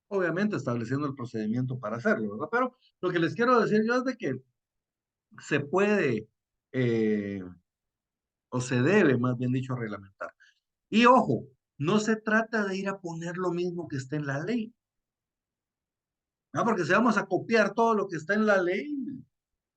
Obviamente estableciendo el procedimiento para hacerlo, ¿verdad? Pero lo que les quiero decir yo es de que se puede, eh, o se debe, más bien dicho, reglamentar. Y ojo, no se trata de ir a poner lo mismo que está en la ley. ¿No? Porque si vamos a copiar todo lo que está en la ley,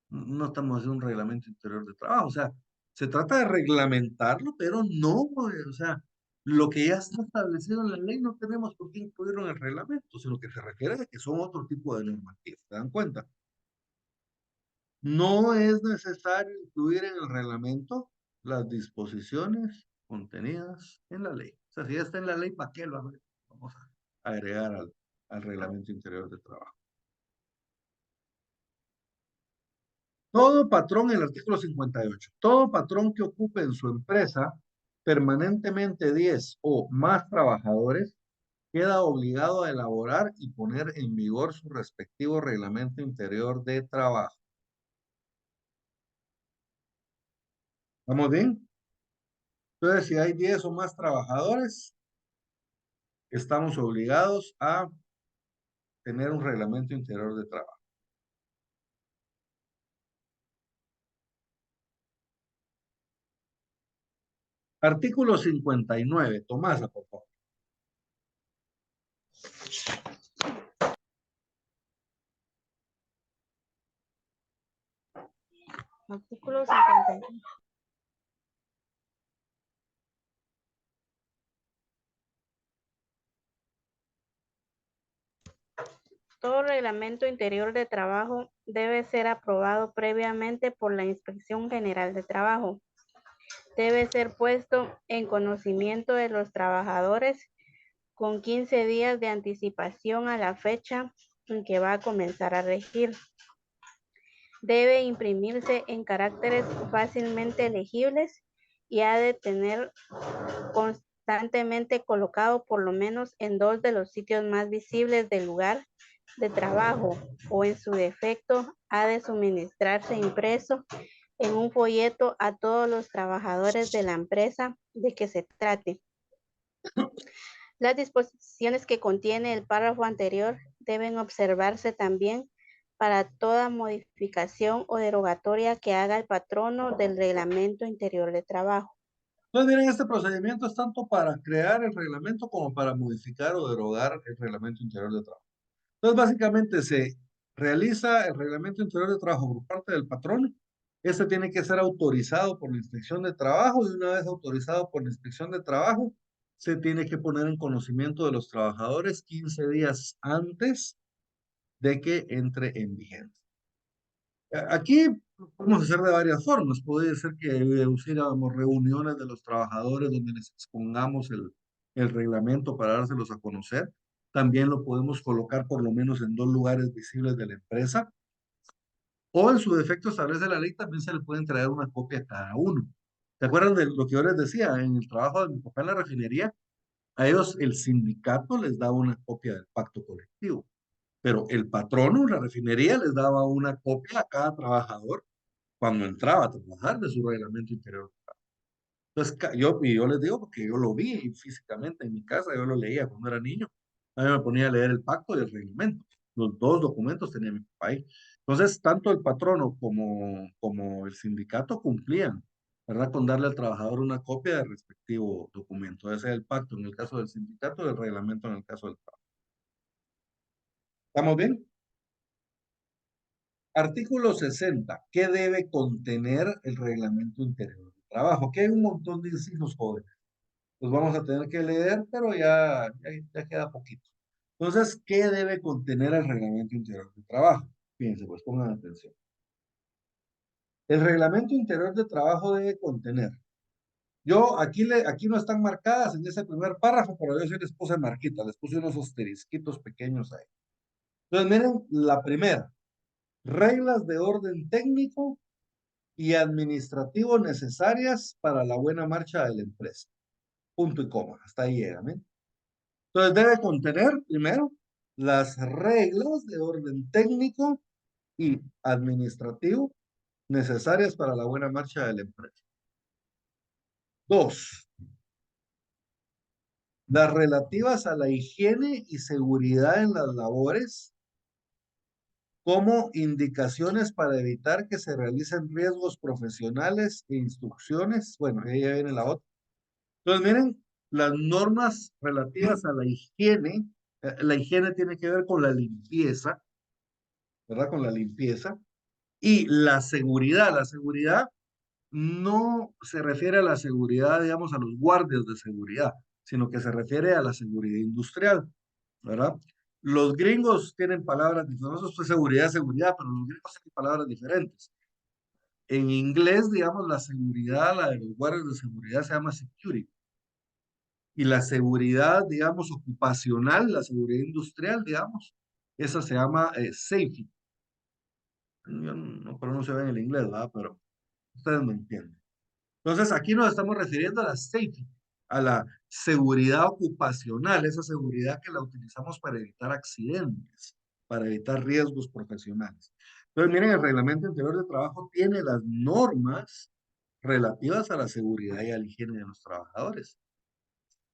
no estamos haciendo un reglamento interior de trabajo. O sea, se trata de reglamentarlo, pero no, o sea, lo que ya está establecido en la ley no tenemos por qué incluirlo en el reglamento, sino que se refiere a que son otro tipo de normativas. ¿Se dan cuenta? No es necesario incluir en el reglamento las disposiciones contenidas en la ley. O sea, si ya está en la ley, ¿para qué lo vamos a agregar al reglamento interior de trabajo? Todo patrón, en el artículo 58, todo patrón que ocupe en su empresa permanentemente 10 o más trabajadores queda obligado a elaborar y poner en vigor su respectivo reglamento interior de trabajo. ¿Vamos bien? Entonces, si hay 10 o más trabajadores, estamos obligados a tener un reglamento interior de trabajo. Artículo 59. Tomasa, por favor. Artículo 51. Todo reglamento interior de trabajo debe ser aprobado previamente por la Inspección General de Trabajo. Debe ser puesto en conocimiento de los trabajadores con 15 días de anticipación a la fecha en que va a comenzar a regir. Debe imprimirse en caracteres fácilmente legibles y ha de tener constantemente colocado por lo menos en 2 de los sitios más visibles del lugar de trabajo, o en su defecto ha de suministrarse impreso en un folleto a todos los trabajadores de la empresa de que se trate. Las disposiciones que contiene el párrafo anterior deben observarse también para toda modificación o derogatoria que haga el patrono del reglamento interior de trabajo. Entonces, miren, este procedimiento es tanto para crear el reglamento como para modificar o derogar el reglamento interior de trabajo. Entonces, básicamente se realiza el reglamento interior de trabajo por parte del patrono. Este tiene que ser autorizado por la inspección de trabajo, y una vez autorizado por la inspección de trabajo, se tiene que poner en conocimiento de los trabajadores 15 días antes de que entre en vigencia. Aquí podemos hacer de varias formas. Puede ser que hiciéramos reuniones de los trabajadores donde les expongamos el reglamento para dárselos a conocer. También lo podemos colocar por lo menos en 2 lugares visibles de la empresa. O en su defecto establece la ley, también se le pueden traer una copia a cada uno. ¿Se acuerdan de lo que yo les decía? En el trabajo de mi papá en la refinería, a ellos el sindicato les daba una copia del pacto colectivo, pero el patrono, la refinería, les daba una copia a cada trabajador cuando entraba a trabajar de su reglamento interior. Entonces, yo les digo porque yo lo vi físicamente en mi casa, yo lo leía cuando era niño. A mí me ponía a leer el pacto y el reglamento. Los 2 documentos tenía mi papá ahí. Entonces, tanto el patrono como el sindicato cumplían, ¿verdad? Con darle al trabajador una copia del respectivo documento. Ese es el pacto en el caso del sindicato y el reglamento en el caso del trabajo. ¿Estamos bien? Artículo 60. ¿Qué debe contener el reglamento interior de trabajo? Que hay un montón de incisos, jóvenes. Los vamos a tener que leer, pero ya queda poquito. Entonces, ¿qué debe contener el reglamento interior de trabajo? Fíjense, pues pongan atención. El reglamento interior de trabajo debe contener. Aquí no están marcadas en ese primer párrafo, pero yo sí les puse marquitas, les puse unos asterisquitos pequeños ahí. Entonces, miren, la primera, reglas de orden técnico y administrativo necesarias para la buena marcha de la empresa. Punto y coma, hasta ahí llegan, ¿eh? Entonces debe contener, primero, las reglas de orden técnico y administrativo necesarias para la buena marcha de la empresa. 2, las relativas a la higiene y seguridad en las labores, como indicaciones para evitar que se realicen riesgos profesionales e instrucciones. Bueno, ahí ya viene la otra. Entonces, miren, las normas relativas a la higiene tiene que ver con la limpieza, ¿verdad? Con la limpieza. Y la seguridad no se refiere a la seguridad, digamos, a los guardias de seguridad, sino que se refiere a la seguridad industrial, ¿verdad? Los gringos tienen palabras diferentes, nosotros pues seguridad, pero los gringos tienen palabras diferentes. En inglés, digamos, la seguridad, la de los guardias de seguridad se llama security. Y la seguridad, digamos, ocupacional, la seguridad industrial, digamos, esa se llama safety. Yo no pronuncio bien el inglés, ¿verdad? Pero ustedes me entienden. Entonces, aquí nos estamos refiriendo a la safety, a la seguridad ocupacional, esa seguridad que la utilizamos para evitar accidentes, para evitar riesgos profesionales. Entonces, miren, el reglamento interior de trabajo tiene las normas relativas a la seguridad y a la higiene de los trabajadores.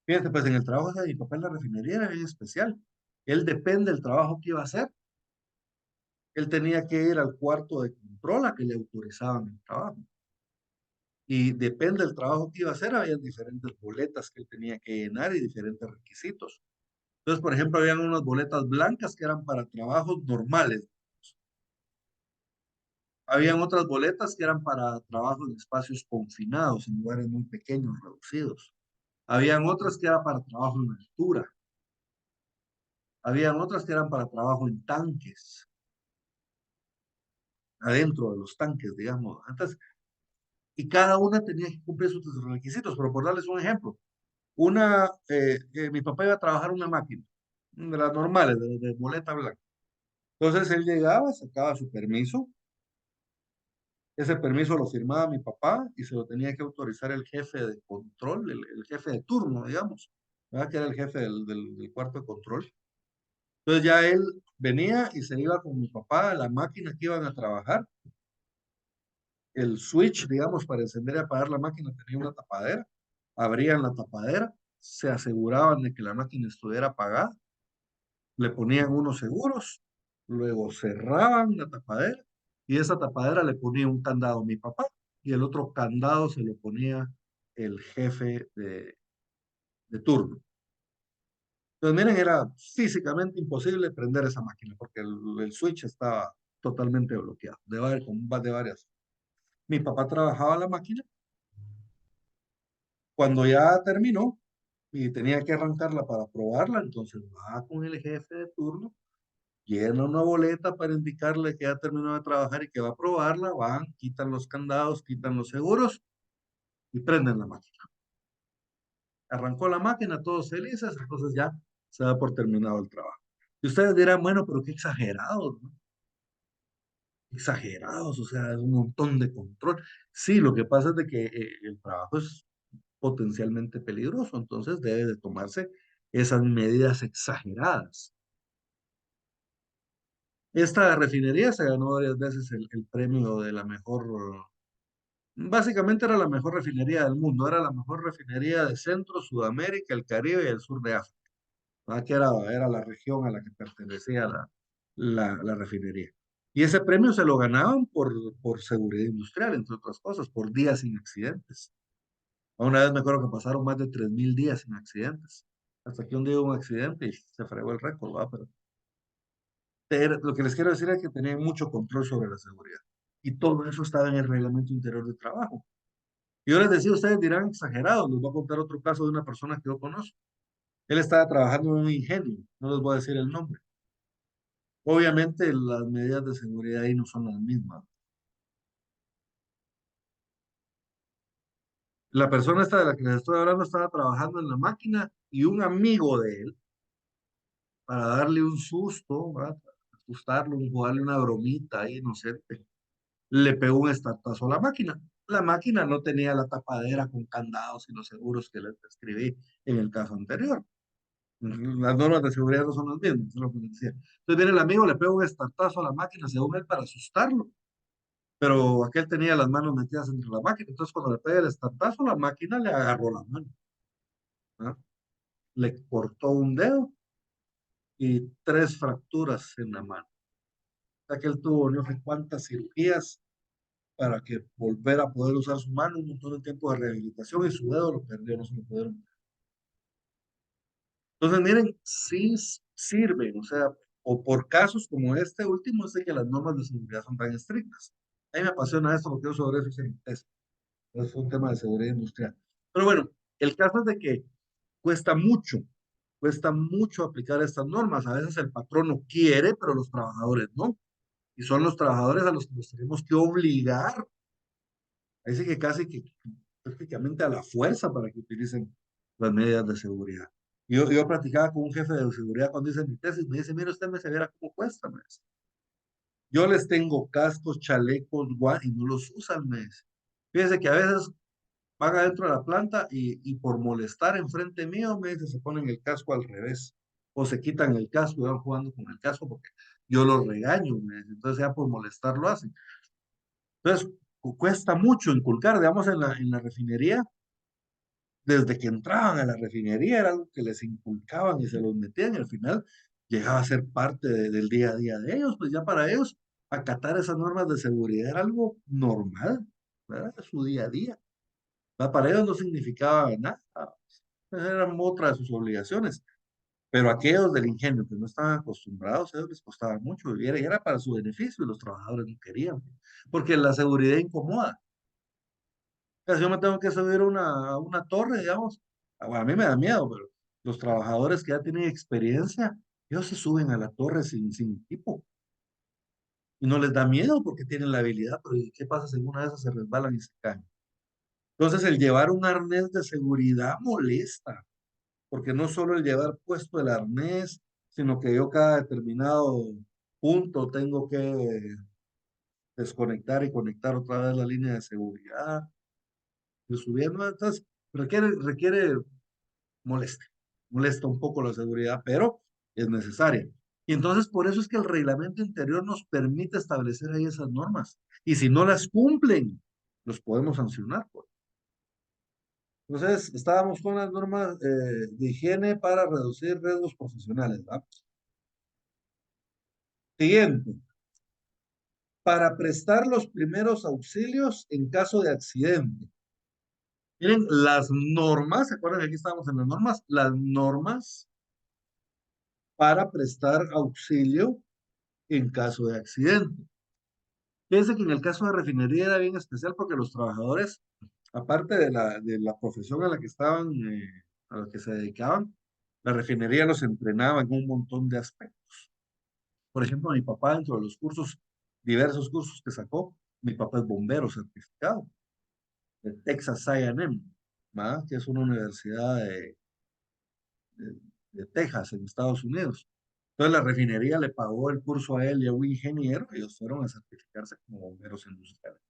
Fíjate, pues en el trabajo de mi papá en la refinería era bien especial. Él depende del trabajo que iba a hacer. Él tenía que ir al cuarto de control a que le autorizaban el trabajo. Y depende del trabajo que iba a hacer, había diferentes boletas que él tenía que llenar y diferentes requisitos. Entonces, por ejemplo, habían unas boletas blancas que eran para trabajos normales. Habían otras boletas que eran para trabajos en espacios confinados, en lugares muy pequeños, reducidos. Habían otras que eran para trabajo en altura. Habían otras que eran para trabajo en tanques, adentro de los tanques, digamos. Entonces, y cada una tenía que cumplir sus requisitos, pero por darles un ejemplo, mi papá iba a trabajar una máquina, de las normales, de boleta blanca. Entonces él llegaba, sacaba su permiso, ese permiso lo firmaba mi papá y se lo tenía que autorizar el jefe de control, el jefe de turno, digamos, ¿verdad? Que era el jefe del cuarto de control. Entonces ya él venía y se iba con mi papá a la máquina que iban a trabajar. El switch, digamos, para encender y apagar la máquina tenía una tapadera. Abrían la tapadera, se aseguraban de que la máquina estuviera apagada, le ponían unos seguros, luego cerraban la tapadera y esa tapadera le ponía un candado a mi papá y el otro candado se lo ponía el jefe de turno. Entonces, miren, era físicamente imposible prender esa máquina porque el switch estaba totalmente bloqueado de varias. Mi papá trabajaba la máquina. Cuando ya terminó y tenía que arrancarla para probarla, entonces va con el jefe de turno, llena una boleta para indicarle que ya terminó de trabajar y que va a probarla, van, quitan los candados, quitan los seguros y prenden la máquina. Arrancó la máquina, todos felices, entonces ya se da por terminado el trabajo. Y ustedes dirán, bueno, pero qué exagerados, ¿no? Exagerados, o sea, es un montón de control. Sí, lo que pasa es de que el trabajo es potencialmente peligroso, entonces debe de tomarse esas medidas exageradas. Esta refinería se ganó varias veces el premio de la mejor, básicamente era la mejor refinería del mundo, era la mejor refinería de Centro, Sudamérica, el Caribe y el sur de África, ¿verdad? Que era la región a la que pertenecía la refinería. Y ese premio se lo ganaban por seguridad industrial, entre otras cosas, por días sin accidentes. Una vez me acuerdo que pasaron más de 3.000 días sin accidentes. Hasta que un día hubo un accidente y se fregó el récord, ¿va? Pero lo que les quiero decir es que tenían mucho control sobre la seguridad. Y todo eso estaba en el reglamento interior de trabajo. Y yo les decía, ustedes dirán exagerados, les voy a contar otro caso de una persona que yo conozco. Él estaba trabajando en un ingenio, no les voy a decir el nombre. Obviamente las medidas de seguridad ahí no son las mismas. La persona esta de la que les estoy hablando estaba trabajando en la máquina y un amigo de él, para darle un susto, ¿verdad? Asustarlo, jugarle una bromita ahí, no sé, le pegó un estartazo a la máquina. La máquina no tenía la tapadera con candados y los seguros que les describí en el caso anterior. Las normas de seguridad no son las mismas, es lo que les decía. Entonces viene el amigo, le pega un estartazo a la máquina, según él, para asustarlo. Pero aquel tenía las manos metidas entre la máquina. Entonces cuando le pega el estartazo, la máquina le agarró la mano, ¿ah? Le cortó un dedo y 3 fracturas en la mano. O sea que él tuvo no sé cuántas cirugías para que volviera a poder usar su mano, un montón de tiempo de rehabilitación y su dedo lo perdió, no se lo pudieron. Entonces, miren, sí sirven, o sea, o por casos como este último, sé que las normas de seguridad son tan estrictas. A mí me apasiona esto porque yo sobre eso hice mi tesis. Es un tema de seguridad industrial. Pero bueno, el caso es de que cuesta mucho aplicar estas normas. A veces el patrón no quiere, pero los trabajadores no. Y son los trabajadores a los que nos tenemos que obligar. Ahí sí que casi que prácticamente a la fuerza para que utilicen las medidas de seguridad. Yo platicaba con un jefe de seguridad cuando hice mi tesis, me dice, mire usted me se viera cómo cuesta, me dice. Yo les tengo cascos, chalecos, guantes y no los usan, me dice. Fíjense que a veces van adentro de la planta y por molestar enfrente mío, me dice, se ponen el casco al revés. O se quitan el casco y van jugando con el casco porque yo los regaño, me dice. Entonces ya por molestar lo hacen. Entonces, cuesta mucho inculcar, digamos, en la refinería, desde que entraban a la refinería era algo que les inculcaban y se los metían y al final llegaba a ser parte del día a día de ellos, pues ya para ellos acatar esas normas de seguridad era algo normal, ¿verdad? Su día a día. Para ellos no significaba nada, eran otra de sus obligaciones. Pero aquellos del ingenio que no estaban acostumbrados, a ellos les costaba mucho vivir y era para su beneficio y los trabajadores no querían, porque la seguridad incomoda. O sea, si yo me tengo que subir a una torre, digamos, bueno, a mí me da miedo, pero los trabajadores que ya tienen experiencia, ellos se suben a la torre sin equipo y no les da miedo porque tienen la habilidad, pero ¿y qué pasa si una de esas se resbalan y se caen? Entonces el llevar un arnés de seguridad molesta, porque no solo el llevar puesto el arnés, sino que yo cada determinado punto tengo que desconectar y conectar otra vez la línea de seguridad, y subiendo, entonces requiere molesta, molesta un poco la seguridad, pero es necesaria. Y entonces por eso es que el reglamento interior nos permite establecer ahí esas normas. Y si no las cumplen, los podemos sancionar, pues. Entonces, estábamos con las normas de higiene para reducir riesgos profesionales, ¿verdad? Siguiente, para prestar los primeros auxilios en caso de accidente. Miren, las normas, ¿se acuerdan que aquí estábamos en las normas? Las normas para prestar auxilio en caso de accidente. Fíjense que en el caso de refinería era bien especial porque los trabajadores, aparte de la profesión a la que estaban, a la que se dedicaban, la refinería los entrenaba en un montón de aspectos. Por ejemplo, mi papá, dentro de los cursos, diversos cursos que sacó, mi papá es bombero certificado de Texas A&M, ¿va? Que es una universidad de, de Texas, en Estados Unidos. Entonces la refinería le pagó el curso a él y a un ingeniero, ellos fueron a certificarse como bomberos industriales,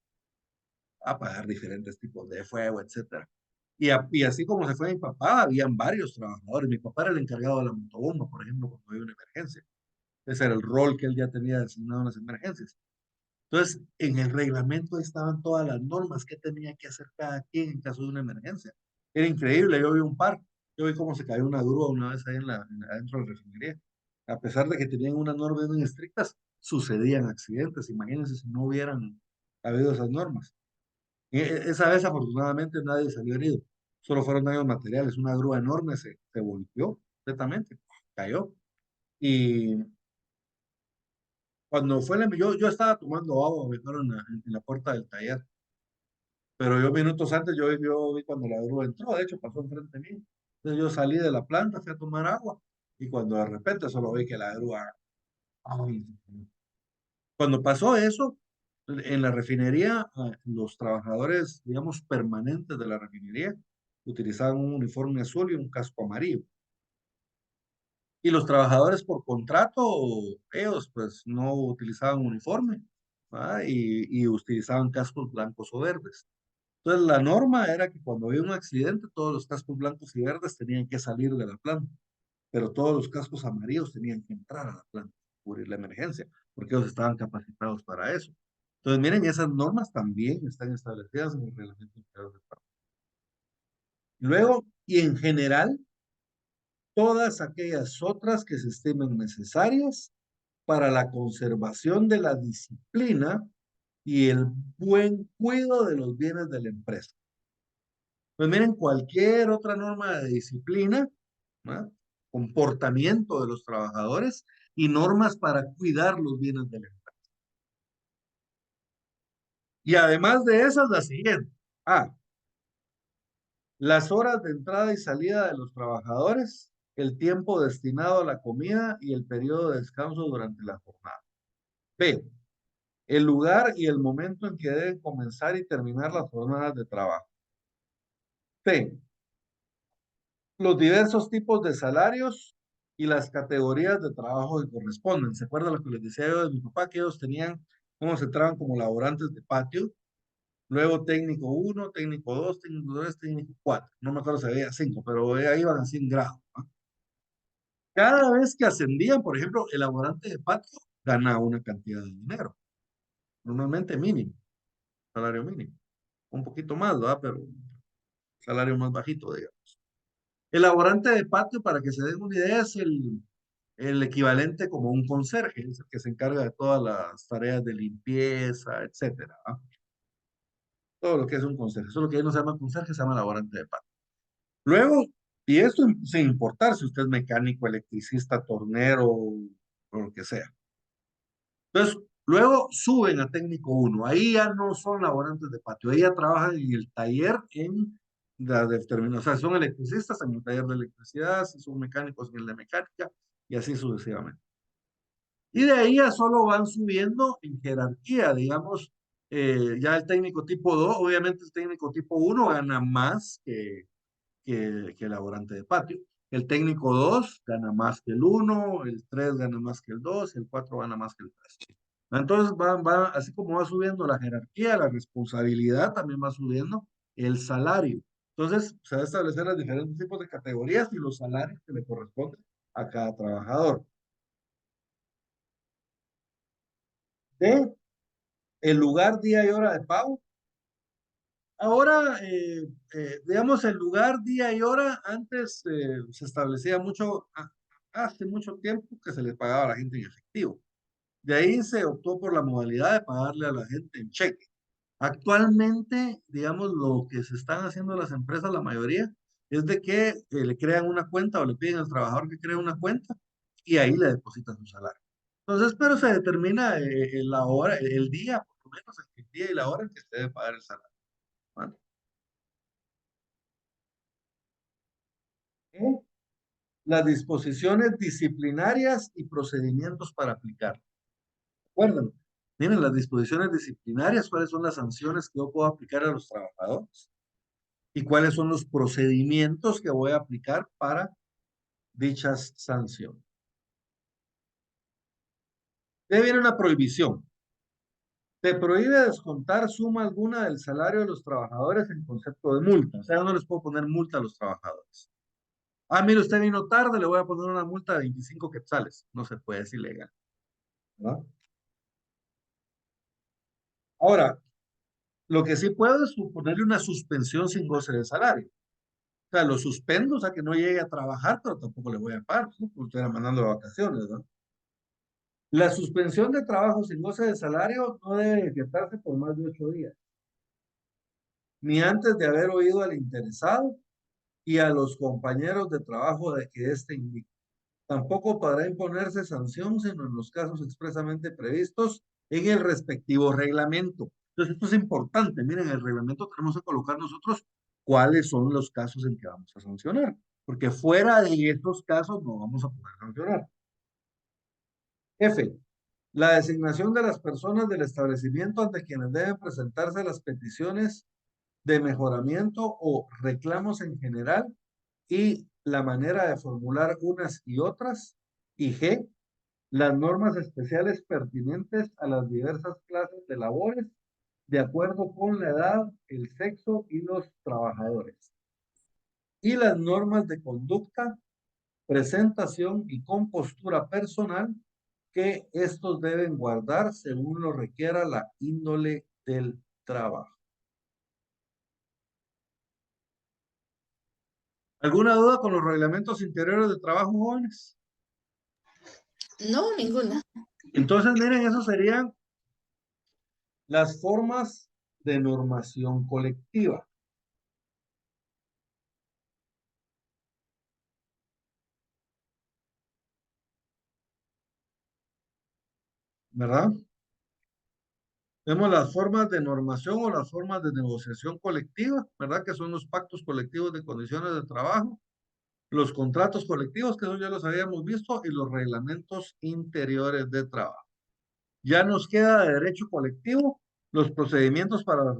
a pagar diferentes tipos de fuego, etcétera. Y así como se fue mi papá, habían varios trabajadores. Mi papá era el encargado de la motobomba, por ejemplo, cuando había una emergencia. Ese era el rol que él ya tenía designado en las emergencias. Entonces, en el reglamento estaban todas las normas que tenía que hacer cada quien en caso de una emergencia. Era increíble, yo vi un par. Yo vi cómo se cayó una grúa una vez ahí adentro de la refinería. A pesar de que tenían unas normas muy estrictas, sucedían accidentes. Imagínense si no hubieran habido esas normas. Esa vez, afortunadamente, nadie salió herido. Solo fueron daños materiales. Una grúa enorme se volteó completamente, cayó. Y cuando fue yo estaba tomando agua, me fueron en la puerta del taller. Pero yo minutos antes, yo vi cuando la grúa entró, de hecho pasó enfrente de mí. Entonces yo salí de la planta, fui a tomar agua y cuando de repente solo vi que la grúa... Ay, cuando pasó eso, en la refinería, los trabajadores, digamos, permanentes de la refinería utilizaban un uniforme azul y un casco amarillo. Y los trabajadores por contrato, ellos pues no utilizaban uniforme, ¿va? Y utilizaban cascos blancos o verdes. Entonces, la norma era que cuando había un accidente, todos los cascos blancos y verdes tenían que salir de la planta, pero todos los cascos amarillos tenían que entrar a la planta, cubrir la emergencia, porque ellos estaban capacitados para eso. Entonces, miren, esas normas también están establecidas en el reglamento interior del trabajo. Luego, y en general, todas aquellas otras que se estimen necesarias para la conservación de la disciplina y el buen cuidado de los bienes de la empresa. Pues miren, cualquier otra norma de disciplina, ¿no? Comportamiento de los trabajadores y normas para cuidar los bienes de la empresa. Y además de esas, la siguiente. Las horas de entrada y salida de los trabajadores, el tiempo destinado a la comida y el periodo de descanso durante la jornada. B, el lugar y el momento en que deben comenzar y terminar las jornadas de trabajo. C, los diversos tipos de salarios y las categorías de trabajo que corresponden. ¿Se acuerdan lo que les decía yo de mi papá? Que ellos tenían, cómo se entraban como laborantes de patio, luego técnico 1, técnico 2, técnico 3, técnico 4. No me acuerdo si había 5, pero ahí iban así en grado, ¿no? Cada vez que ascendían, por ejemplo, el laborante de patio ganaba una cantidad de dinero, normalmente mínimo. salario mínimo. Un poquito más, ¿verdad? Pero salario más bajito, digamos. El laborante de patio, para que se den una idea, es el equivalente como un conserje, es el que se encarga de todas las tareas de limpieza, etcétera, ¿va? Todo lo que es un conserje. Eso es lo que ahí no se llama conserje, se llama laborante de patio. Luego, y esto sin importar si usted es mecánico, electricista, tornero, o lo que sea. Entonces, luego suben a técnico uno. Ahí ya no son laborantes de patio, ahí ya trabajan en el taller en la determinación. O sea, son electricistas en el taller de electricidad, si son mecánicos en el de mecánica, y así sucesivamente. Y de ahí ya solo van subiendo en jerarquía, digamos, ya el técnico tipo 2, obviamente el técnico tipo 1 gana más que el laborante de patio. El técnico 2 gana más que el 1, el 3 gana más que el 2, el 4 gana más que el 3. Entonces, así como va subiendo la jerarquía, la responsabilidad también va subiendo el salario. Entonces, se va a establecer los diferentes tipos de categorías y los salarios que le corresponden a cada trabajador. De el lugar, día y hora de pago. Ahora, digamos, el lugar, día y hora, antes se establecía mucho, hace mucho tiempo que se le pagaba a la gente en efectivo. De ahí se optó por la modalidad de pagarle a la gente en cheque. Actualmente, digamos, lo que se están haciendo las empresas, la mayoría, es de que le crean una cuenta o le piden al trabajador que cree una cuenta y ahí le depositan su salario. Entonces, pero se determina la hora, el día, por lo menos el día y la hora en que se debe pagar el salario. ¿Vale? ¿Eh? Las disposiciones disciplinarias y procedimientos para aplicar. Recuerden, miren las disposiciones disciplinarias, cuáles son las sanciones que yo puedo aplicar a los trabajadores y cuáles son los procedimientos que voy a aplicar para dichas sanciones. De viene una prohibición. Se prohíbe descontar suma alguna del salario de los trabajadores en concepto de multa. O sea, yo no les puedo poner multa a los trabajadores. Ah, mire, usted vino tarde, le voy a poner una multa de 25 quetzales. No se puede, es ilegal, ¿verdad? Ahora, lo que sí puedo es ponerle una suspensión sin goce de salario. O sea, lo suspendo, o sea, que no llegue a trabajar, pero tampoco le voy a pagar, ¿no? Porque estoy mandando de vacaciones, ¿no? La suspensión de trabajo sin goce de salario no debe ejecutarse por más de 8 días, ni antes de haber oído al interesado y a los compañeros de trabajo de que éste indique. Tampoco podrá imponerse sanción, sino en los casos expresamente previstos en el respectivo reglamento. Entonces, esto es importante. Miren, en el reglamento tenemos que colocar nosotros cuáles son los casos en que vamos a sancionar, porque fuera de estos casos no vamos a poder sancionar. F. La designación de las personas del establecimiento ante quienes deben presentarse las peticiones de mejoramiento o reclamos en general y la manera de formular unas y otras. Y G, las normas especiales pertinentes a las diversas clases de labores de acuerdo con la edad, el sexo y los trabajadores. Y las normas de conducta, presentación y compostura personal que estos deben guardar según lo requiera la índole del trabajo. ¿Alguna duda con los reglamentos interiores de trabajo, jóvenes? No, ninguna. Entonces, miren, eso serían las formas de normación colectiva, ¿verdad? Tenemos las formas de normación o las formas de negociación colectiva, ¿verdad? Que son los pactos colectivos de condiciones de trabajo, los contratos colectivos, que eso ya los habíamos visto, y los reglamentos interiores de trabajo. Ya nos queda de derecho colectivo los procedimientos para la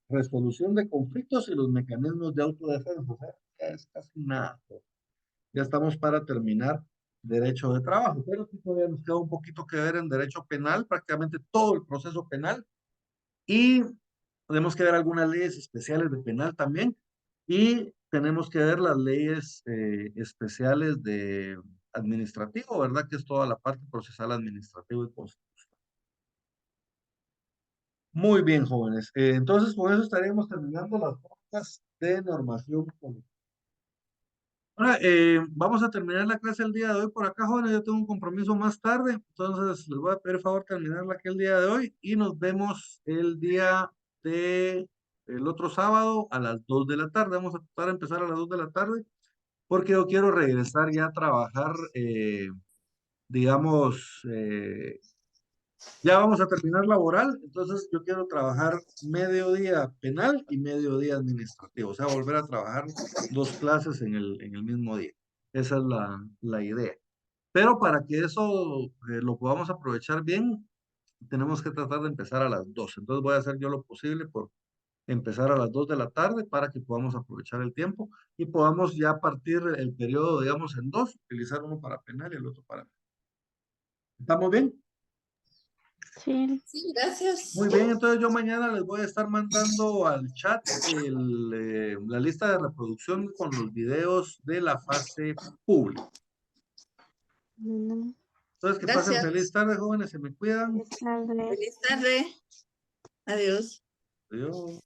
resolución de conflictos y los mecanismos de autodefensa. O sea, ya es casi nada. Ya estamos para terminar derecho de trabajo, pero todavía nos queda un poquito que ver en derecho penal, prácticamente todo el proceso penal, y tenemos que ver algunas leyes especiales de penal también, y tenemos que ver las leyes especiales de administrativo, ¿verdad? Que es toda la parte procesal administrativo y constitucional. Muy bien, jóvenes. Entonces, con eso estaríamos terminando las pautas de normación colectiva. Ahora, vamos a terminar la clase el día de hoy por acá, jóvenes. Yo tengo un compromiso más tarde, entonces les voy a pedir favor terminarla aquí el día de hoy y nos vemos el día de el otro sábado a las 2 de la tarde. Vamos a tratar de empezar a las 2 de la tarde porque yo quiero regresar ya a trabajar, digamos, ya vamos a terminar laboral, entonces yo quiero trabajar mediodía penal y mediodía administrativo, o sea, volver a trabajar 2 clases en el mismo día. Esa es la idea. Pero para que eso lo podamos aprovechar bien, tenemos que tratar de empezar a las 2. Entonces voy a hacer yo lo posible por empezar a las 2 de la tarde para que podamos aprovechar el tiempo y podamos ya partir el periodo, digamos, en dos, utilizar uno para penal y el otro para... ¿Estamos bien? Sí, Sí, gracias. Muy bien, entonces yo mañana les voy a estar mandando al chat la lista de reproducción con los videos de la fase pública. no, Entonces, que pasen feliz Gracias. tarde, jóvenes, se me cuidan. es tarde. Feliz tarde. Adiós. Adiós.